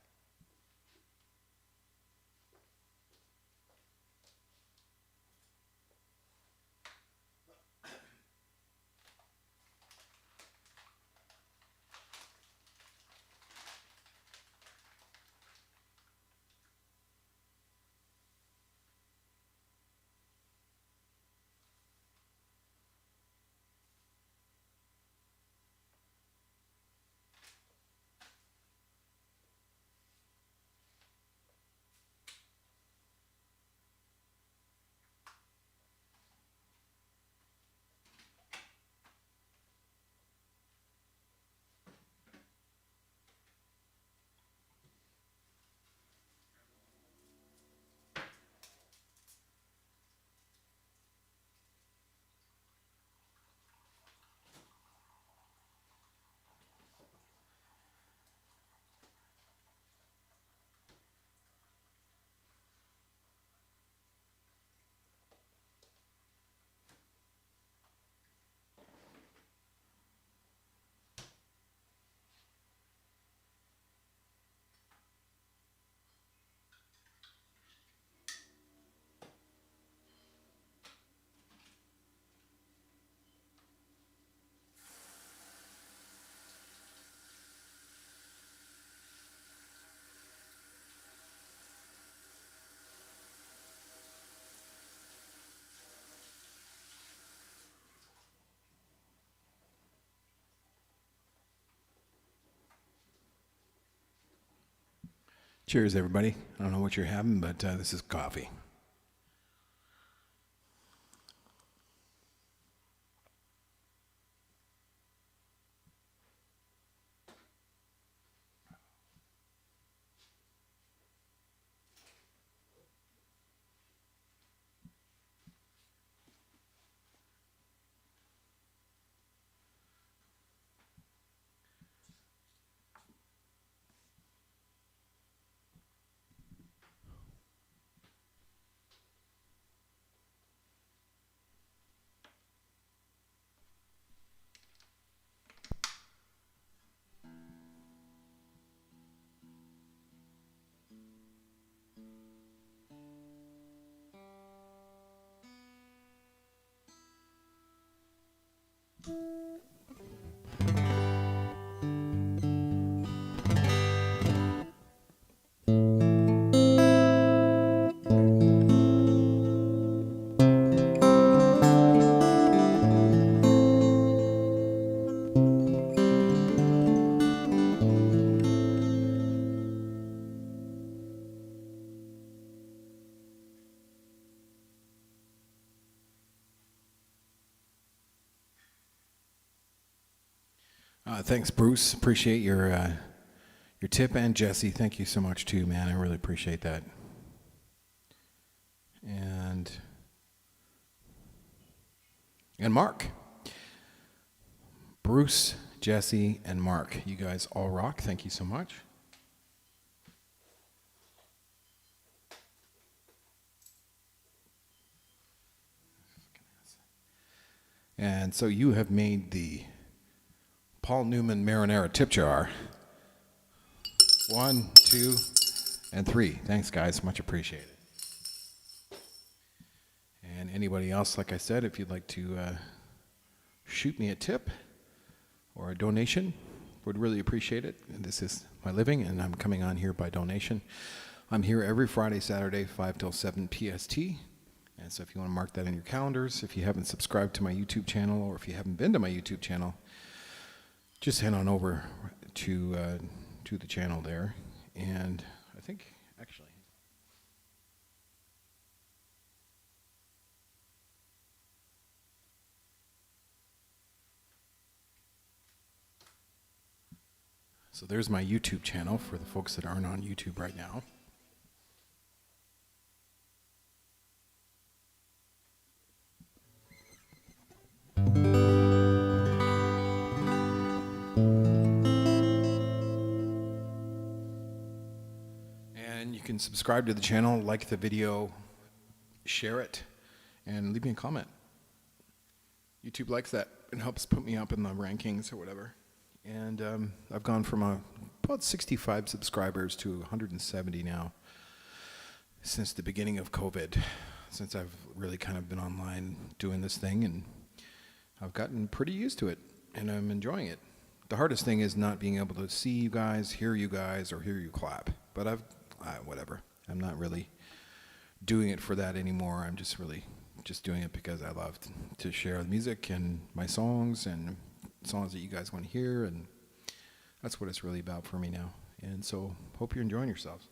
Cheers, everybody. I don't know what you're having, but this is coffee. Thanks, Bruce. Appreciate your tip, and Jesse. Thank you so much too, man. I really appreciate that. And Mark, Bruce, Jesse, and Mark. You guys all rock. Thank you so much. And so you have made the Paul Newman marinara tip jar. 1, 2, and 3. Thanks, guys. Much appreciated. And anybody else, like I said, if you'd like to shoot me a tip or a donation, would really appreciate it. This is my living, and I'm coming on here by donation. I'm here every Friday, Saturday, 5 till 7 PST. And so if you want to mark that in your calendars, if you haven't subscribed to my YouTube channel, or if you haven't been to my YouTube channel, just head on over to the channel there. And I think, actually, so there's my YouTube channel for the folks that aren't on YouTube right now. And you can subscribe to the channel, like the video, share it, and leave me a comment. YouTube likes that. It helps put me up in the rankings or whatever. And I've gone from about 65 subscribers to 170 now since the beginning of COVID, since I've really kind of been online doing this thing, and I've gotten pretty used to it, and I'm enjoying it. The hardest thing is not being able to see you guys, or hear you clap. But whatever. I'm not really doing it for that anymore. I'm just doing it because I love to share the music and my songs and songs that you guys want to hear, and that's what it's really about for me now. And so hope you're enjoying yourselves.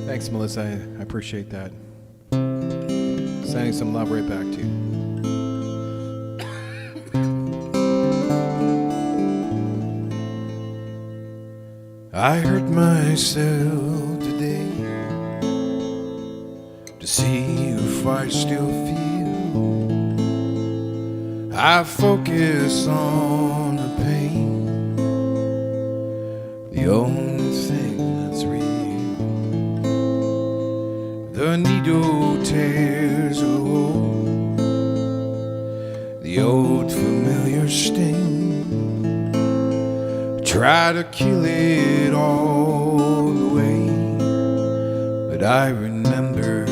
Thanks, Melissa. I appreciate that. Sending some love right back to you. I hurt myself today to see if I still feel. I focus on the pain, the only thing that's real. The needle tears a hole, the old familiar sting. Try to kill it all away, but I remember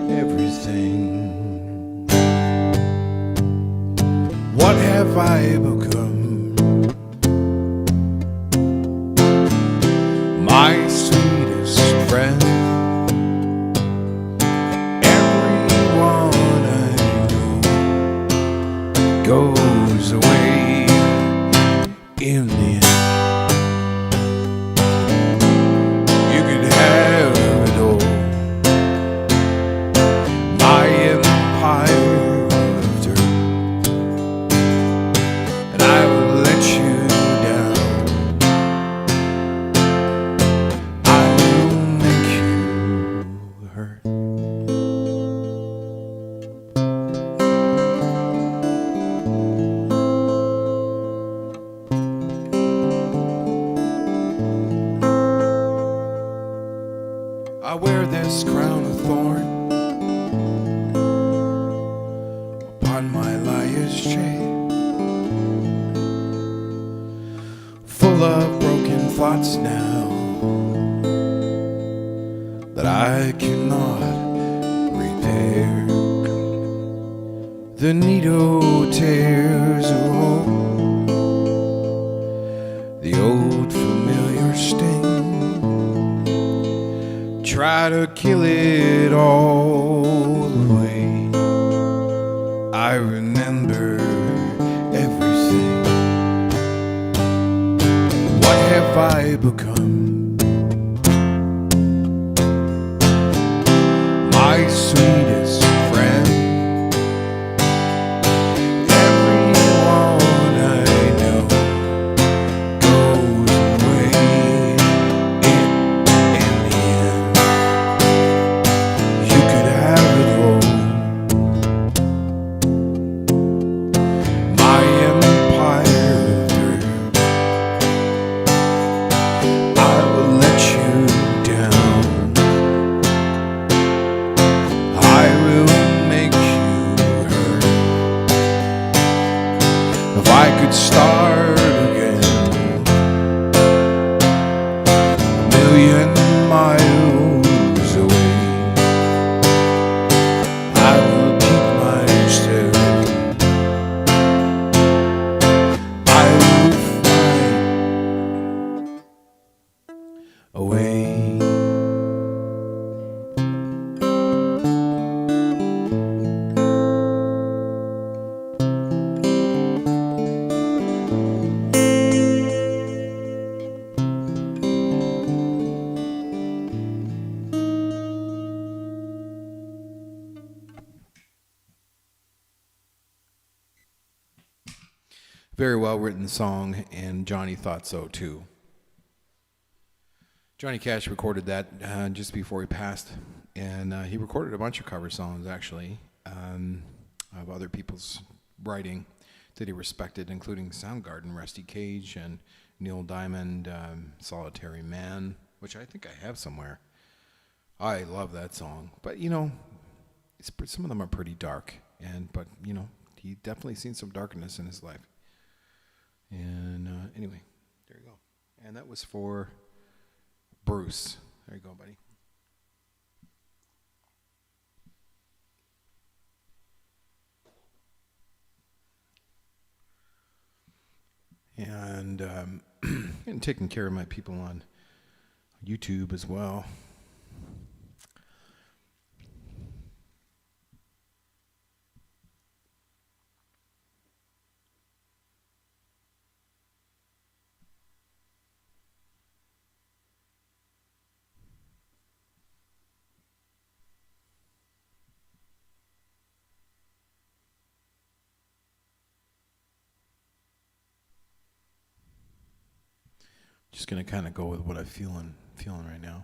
everything. What have I become? My sweetest friend. Everyone I know goes away in the end. I wear this crown of thorn upon my liar's chain, full of broken thoughts now that I cannot repair. The needle tears a hole, the old familiar sting. Try to kill it all away. I remember everything. have I become? My sweetest friend. Everyone I know goes away in the end. You could have it all. My empire of dirt. I will let you down. I will make you hurt. If I could start again, a million miles away, I will keep my step. I will find a way. Very well written song, and Johnny thought so too. Johnny Cash recorded that just before he passed, and he recorded a bunch of cover songs actually of other people's writing that he respected, including Soundgarden, Rusty Cage, and Neil Diamond, Solitary Man, which I think I have somewhere. I love that song, but you know, some of them are pretty dark, but you know, he definitely seen some darkness in his life. And anyway, there you go. And that was for Bruce. There you go, buddy. And and taking care of my people on YouTube as well. Just gonna kind of go with what I'm feeling right now.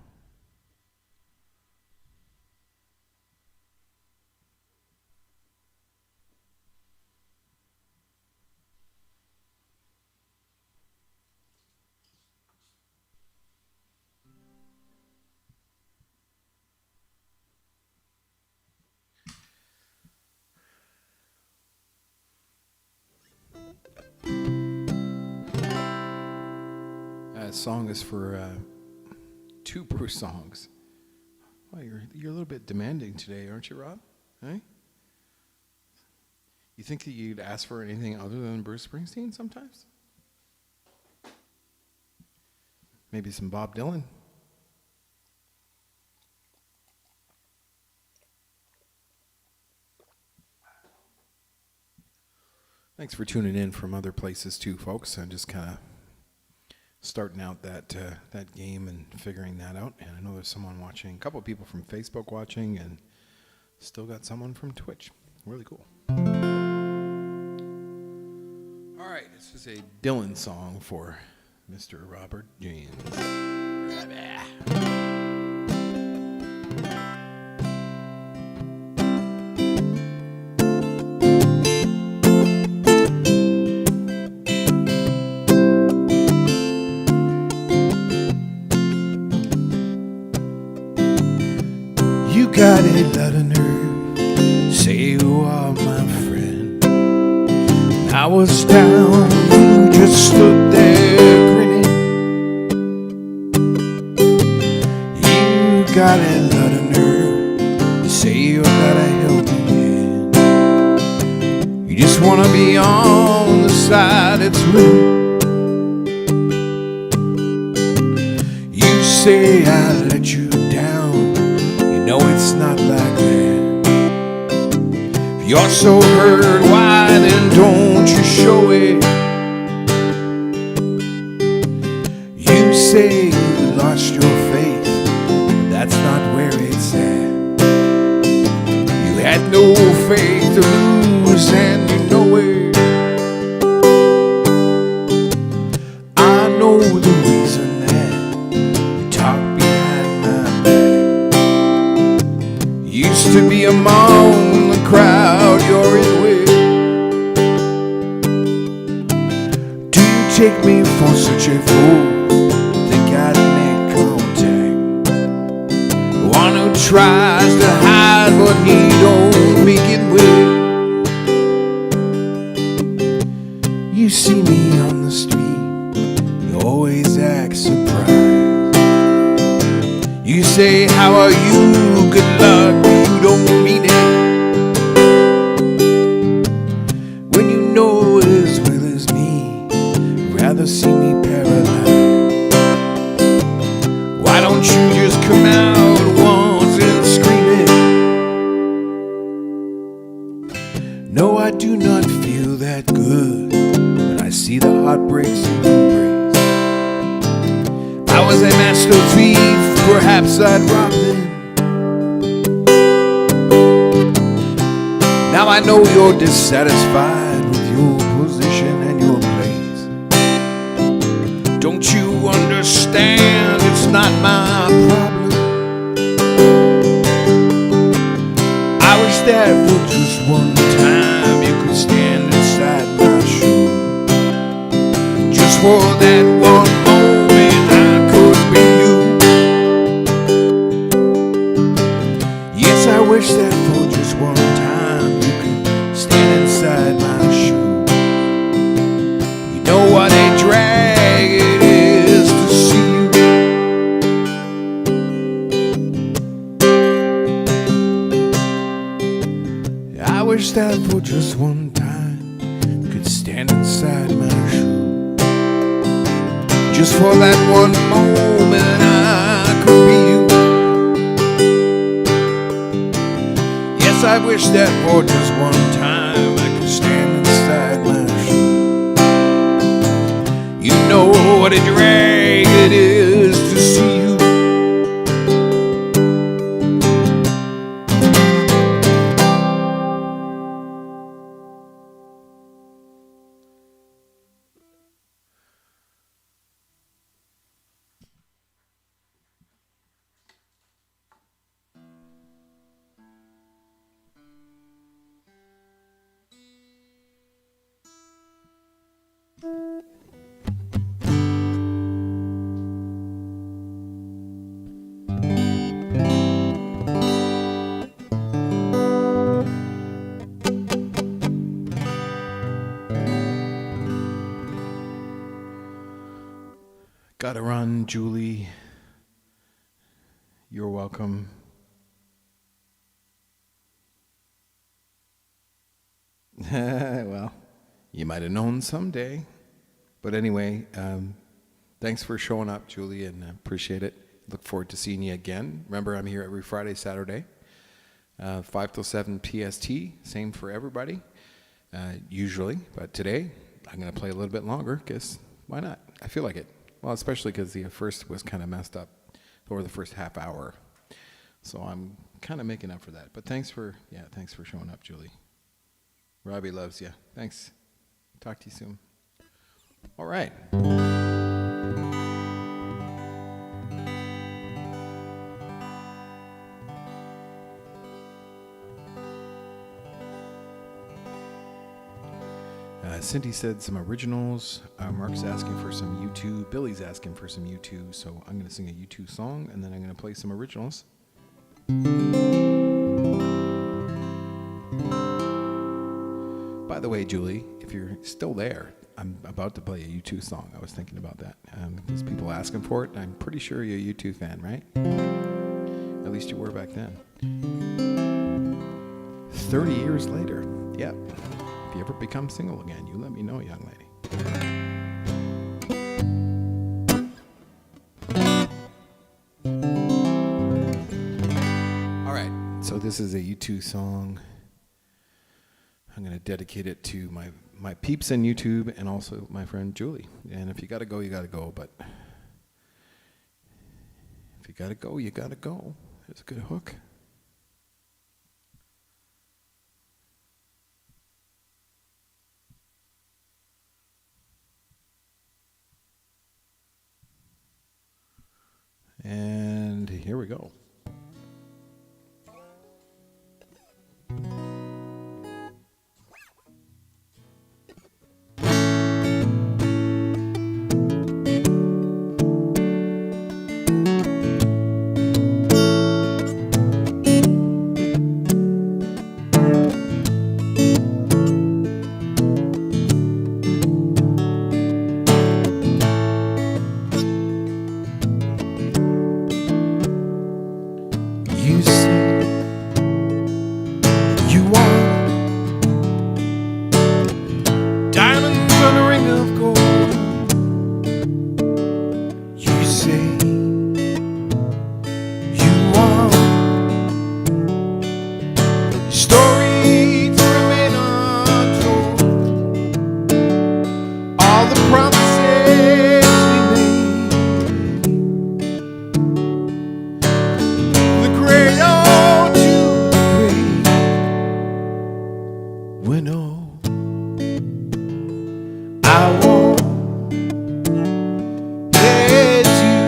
Song is for two Bruce songs. Well, you're a little bit demanding today, aren't you, Rob? Hey? You think that you'd ask for anything other than Bruce Springsteen sometimes? Maybe some Bob Dylan? Thanks for tuning in from other places too, folks. I'm just kind of starting out that game and figuring that out. And I know there's someone watching, a couple of people from Facebook watching, and still got someone from Twitch. Really cool. All right, this is a Dylan song for Mr. Robert James. Got a lot of nerve, say you are my friend. I was down, you just stood there grinning. You got a lot of nerve, say you got a helping hand. You just wanna be on the side that's with. You say I let you down. No, it's not like that. If you're so hurt, why then don't you show it? no faith to lose, and you know it. I know the reason that you talk behind my back. Used to be among the crowd you're in with. Do you take me for such a fool? Think I'd make contact? One who tries to hide what he don't begin with. You see me on the street, you always act surprised. You say, how are you? Good luck, you don't mean it. When you know as well as me, rather see me paralyzed. Why don't you just come out once and scream it? No, I do not feel that good when I see the heartbreaks you embrace. If I was a master thief, perhaps I'd rob them. Now I know you're dissatisfied with your position and your place. Don't you understand? It's not my problem. I wish that for just one time you could stand inside my shoes. Just for that one moment I could be you. Yes, I wish that for just one time you could stand inside my shoes. You know what a drag it is to see you. I wish that for just one time you could stand inside my shoes. Just for that one moment I could be you. Yes, I wish that for just one time I could stand inside my shoes. You know what a drag it is to see you. Gotta run, Julie. You're welcome. Well, you might have known someday. But anyway, thanks for showing up, Julie, and I appreciate it. Look forward to seeing you again. Remember, I'm here every Friday, Saturday, 5 till 7 PST. Same for everybody, usually. But today, I'm going to play a little bit longer, because why not? I feel like it. Well, especially because the first was kind of messed up over the first half hour. So I'm kind of making up for that. But thanks for showing up, Julie. Robbie loves you. Thanks. Talk to you soon. All right. Cindy said some originals. Mark's asking for some U2. Billy's asking for some U2. So I'm going to sing a U2 song, and then I'm going to play some originals. By the way, Julie, if you're still there, I'm about to play a U2 song. I was thinking about that. There's people asking for it. I'm pretty sure you're a U2 fan, right? At least you were back then. 30 years later. Yep. If you ever become single again, you let me know, young lady. All right, so this is a U2 song. I'm going to dedicate it to my peeps in YouTube and also my friend Julie. And if you got to go, you got to go. But if you got to go, you got to go. There's a good hook. go. You say you want diamonds on a ring of gold. You say you want story to remain untold. All the promises we made, the cradle to the grave. When old, I won't let you.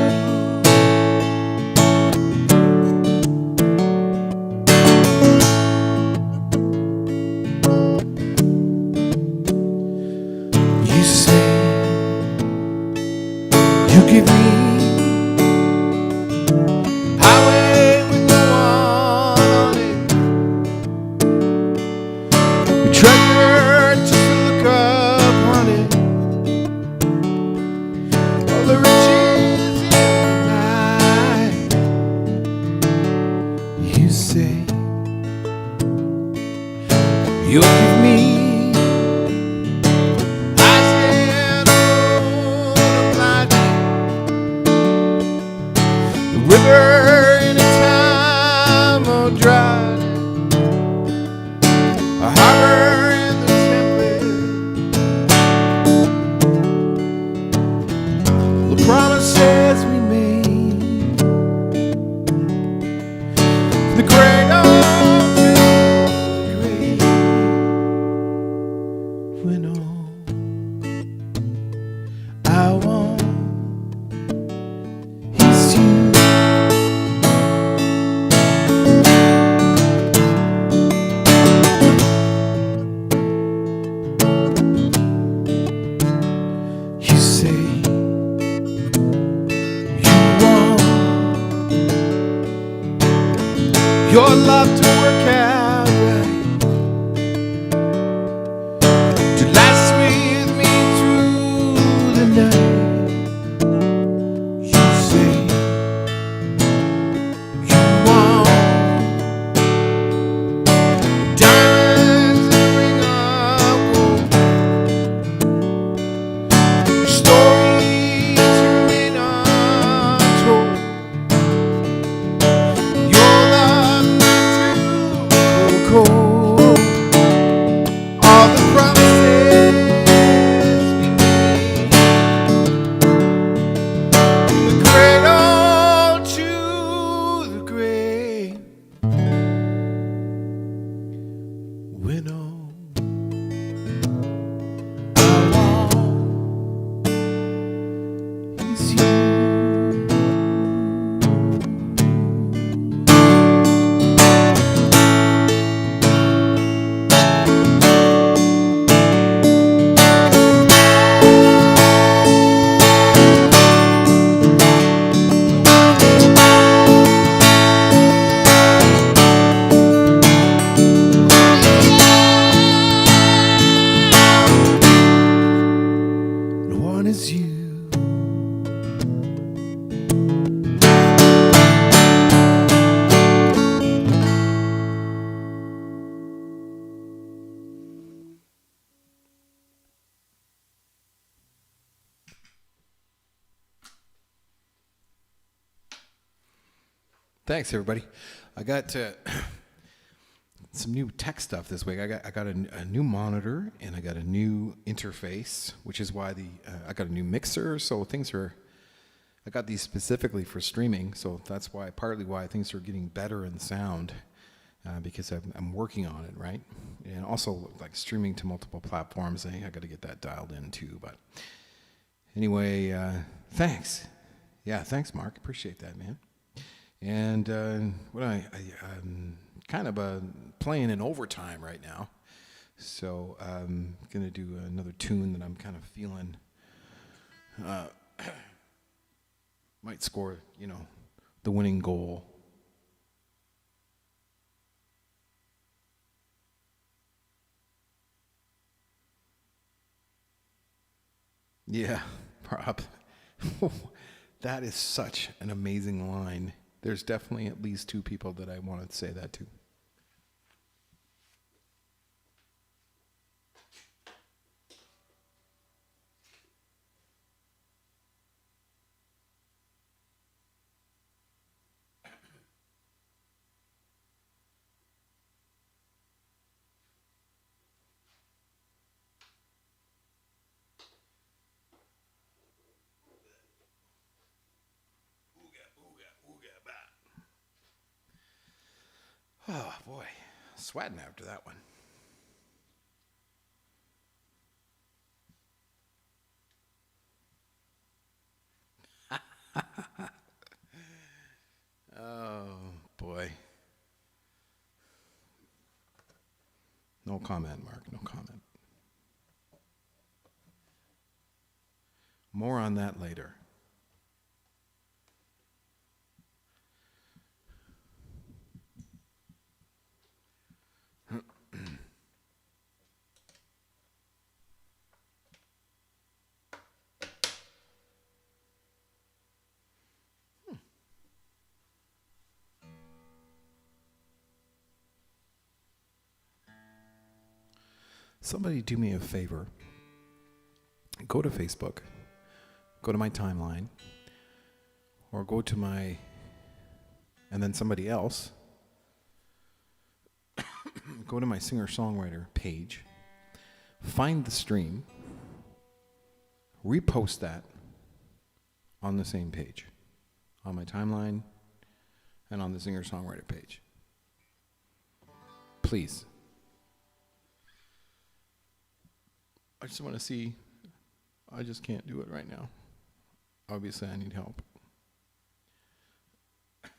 You say you give me highway with no one on it. You treasure just to look upon it. All the riches in the night. You say you'll give me eyes that won't blind me. The river in a time of dryness, a harbor in the tempest. The promises we made, the cradle to the grave. When old, I won't miss you. You say you want your love to work out right, to last with me through the night. You say you want diamonds and a ring of gold, stories remain untold. Your love not too cold. All the promises we made, the cradle to the grave. When old, I won't miss you. No one is you. Thanks, everybody. I got some new tech stuff this week. I got a new monitor and I got a new interface, which is why I got a new mixer. So things are. I got these specifically for streaming, so that's why partly why things are getting better in sound, because I'm working on it, right? And also like streaming to multiple platforms. I got to get that dialed in too. But anyway, thanks. Yeah, thanks, Mark. Appreciate that, man. And I'm kind of playing in overtime right now. So I'm going to do another tune that I'm kind of feeling might score, the winning goal. Yeah, Rob. That is such an amazing line. There's definitely at least two people that I want to say that to. Oh, boy. Sweating after that one. Oh, boy. No comment, Mark. No comment. More on that later. Somebody do me a favor. Go to Facebook. Go to my timeline. Or go to my... And then somebody else. Go to my singer-songwriter page. Find the stream. Repost that on the same page. On my timeline and on the singer-songwriter page. Please. I just want to see. I just can't do it right now. Obviously, I need help. I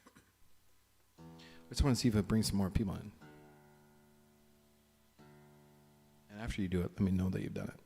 just want to see if it brings some more people in. And after you do it, let me know that you've done it.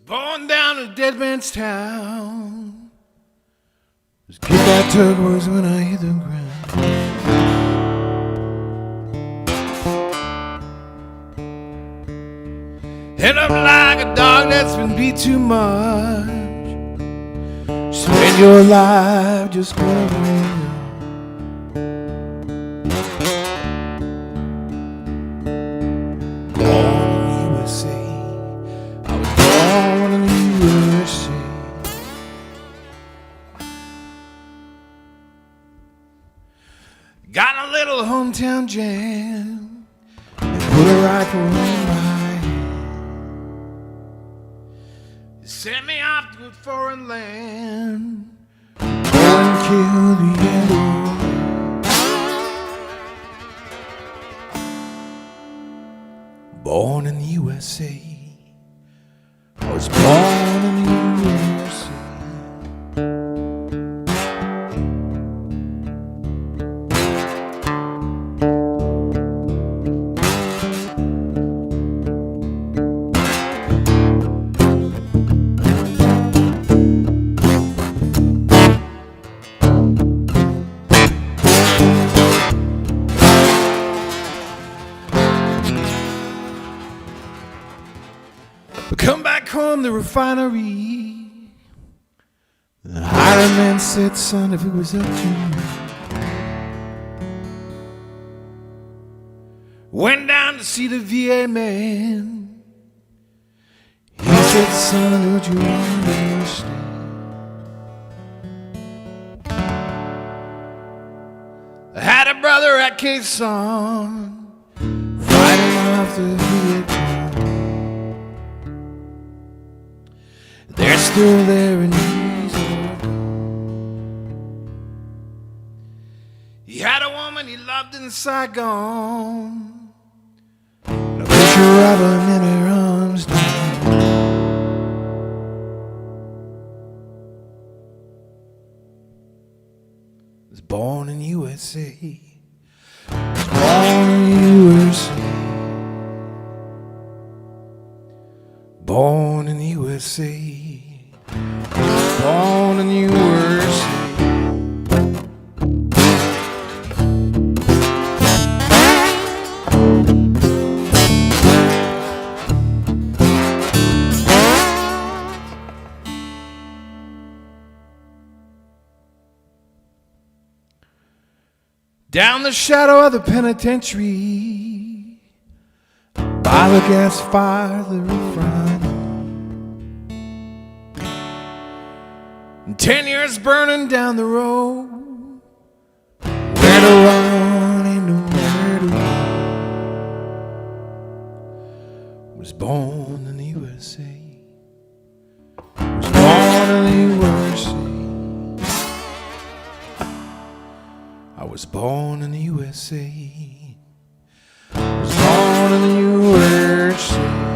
Born down in Dead Man's Town. This kid I took was when I hit the ground. Head up like a dog that's been beat too much. Spend your life just covering up. Got a little hometown jam and put a rifle in my hand. They sent me off to a foreign land, go and kill the yellow. Born in the USA. was born in the USA. Come back home, the refinery. The hiring man said, son, if it was up to you. Went down to see the VA man. He said, son, don't you understand? I had a brother at Quezon fighting off the Vietnam. They're still there and he's all gone. He had a woman he loved in Saigon, and a picture of him in her arms now. Was born in USA. Was born in USA. Born in the USA. Born in the USA. Down the shadow of the penitentiary, by the gas fire, the refine. 10 years burning down the road, where to run ain't nowhere to go. Was born in the USA. Was born in the USA. I was born in the USA. Was born in the USA.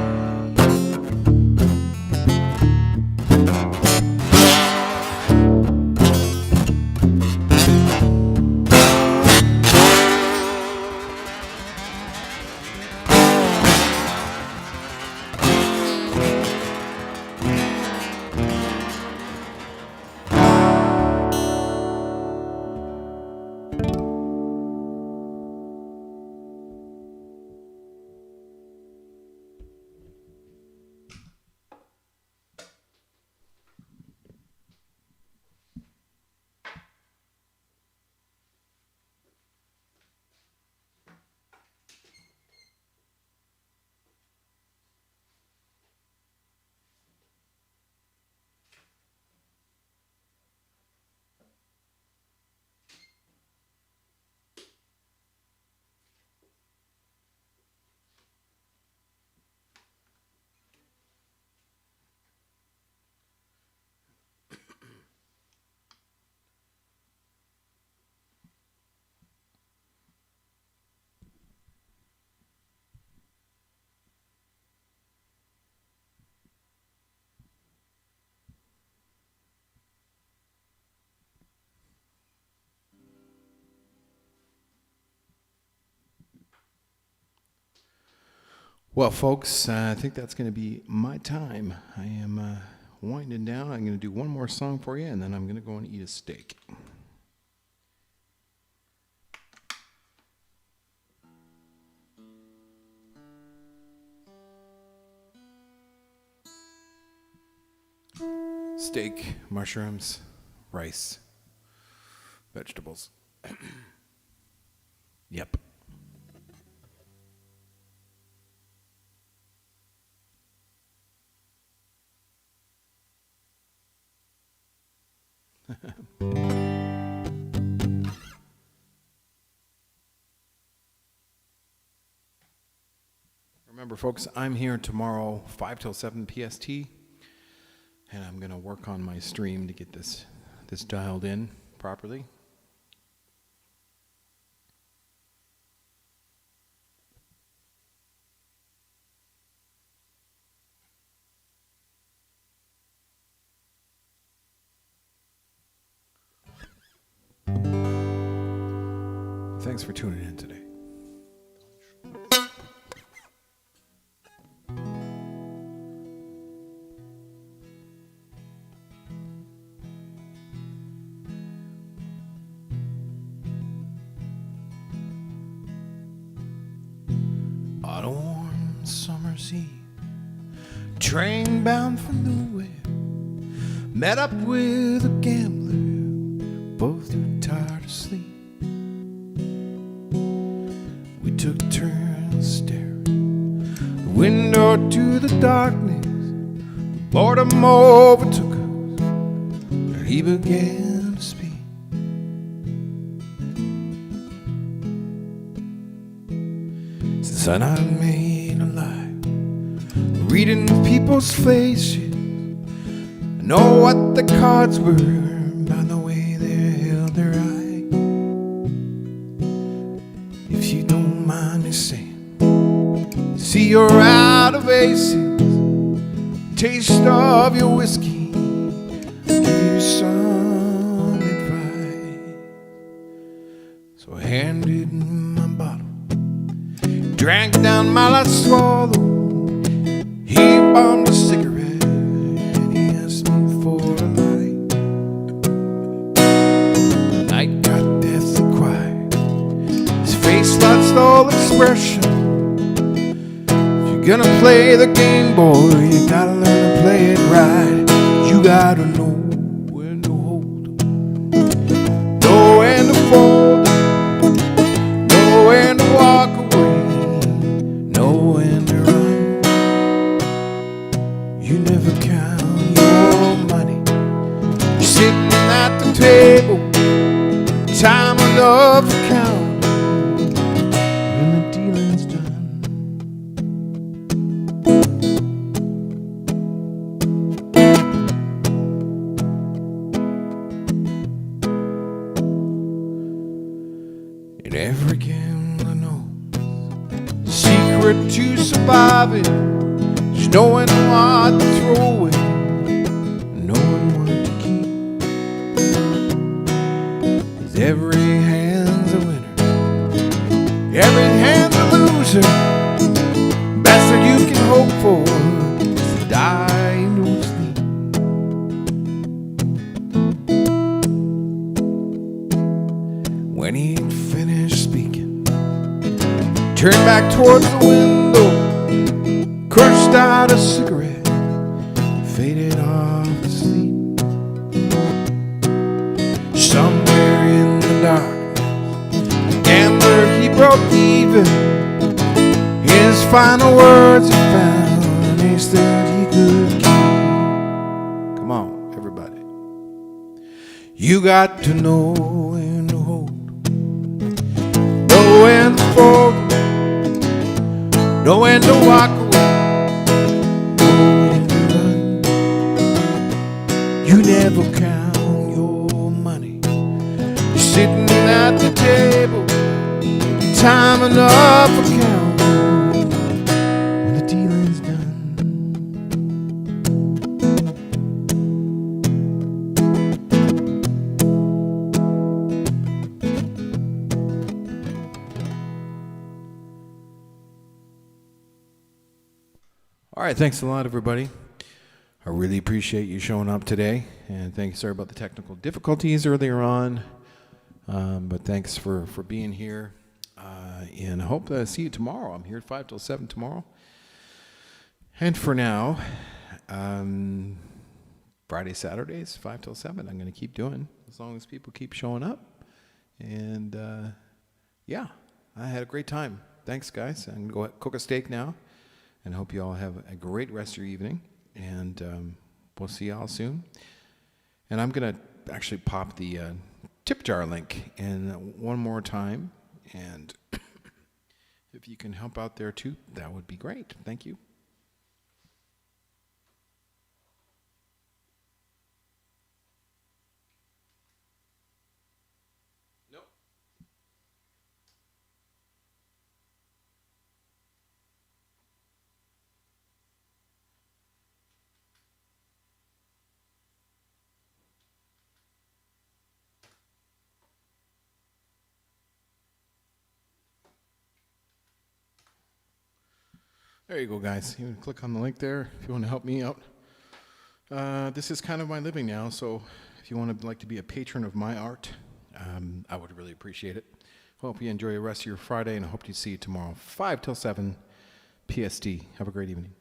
Well, folks, I think that's going to be my time. I am winding down. I'm going to do one more song for you, and then I'm going to go and eat a steak. Steak, mushrooms, rice, vegetables. Yep. Remember, folks, I'm here tomorrow, 5 till 7 PST, and I'm going to work on my stream to get this dialed in properly. Thanks for tuning in today. On a warm summer's eve, train bound for nowhere, met up with a gambler, both too tired to sleep. We took turns staring the window to the darkness. Boredom overtook us, and he began to speak. Son, I made a life, reading people's faces. I know what the cards were by the way they held their eye. If you don't mind me saying, see you're out of aces, taste of your whiskey, give you some advice. So I handed my bottle, drank down my last swallow. He bombed a cigarette and he asked me for a light. The night got deathly quiet, his face lost all expression. If you're gonna play the game, boy, you gotta learn to play it right. You gotta know when to hold 'em, know when to fold 'em, know when to walk away, know when to run. You never count your money, you're sitting at the table, time enough to count when the dealing's done. In every gambler knows the secret to surviving is knowing what to throw away, knowing what to keep. 'Cause every hand's a winner, every hand's a loser. Best that you can hope for is to die in your sleep. When he'd finished speaking, turned back towards the window, crushed out a cigarette, faded off to sleep. Somewhere in the darkness, the gambler, he broke even. His final words he found, an ace that he could keep. Come on, everybody. You got to know when to hold, know when to fold, know when to walk away, know when to run. You never count your money, you're sitting at the table, time enough for counting when the dealing's done. All right, thanks a lot, everybody. I really appreciate you showing up today, and thanks. Sorry about the technical difficulties earlier on, but thanks for being here, and I hope to see you tomorrow. I'm here at 5 till 7 tomorrow. And for now, Friday, Saturdays, 5 till 7, I'm going to keep doing as long as people keep showing up. And yeah, I had a great time. Thanks, guys. I'm going to go cook a steak now, and hope you all have a great rest of your evening. And we'll see y'all soon. And I'm going to actually pop the tip jar link in one more time. And if you can help out there too, that would be great. Thank you. There you go, guys. You can click on the link there if you want to help me out. This is kind of my living now, so if you want to like to be a patron of my art, I would really appreciate it. Hope you enjoy the rest of your Friday, and I hope to see you tomorrow, 5 till 7 PST. Have a great evening.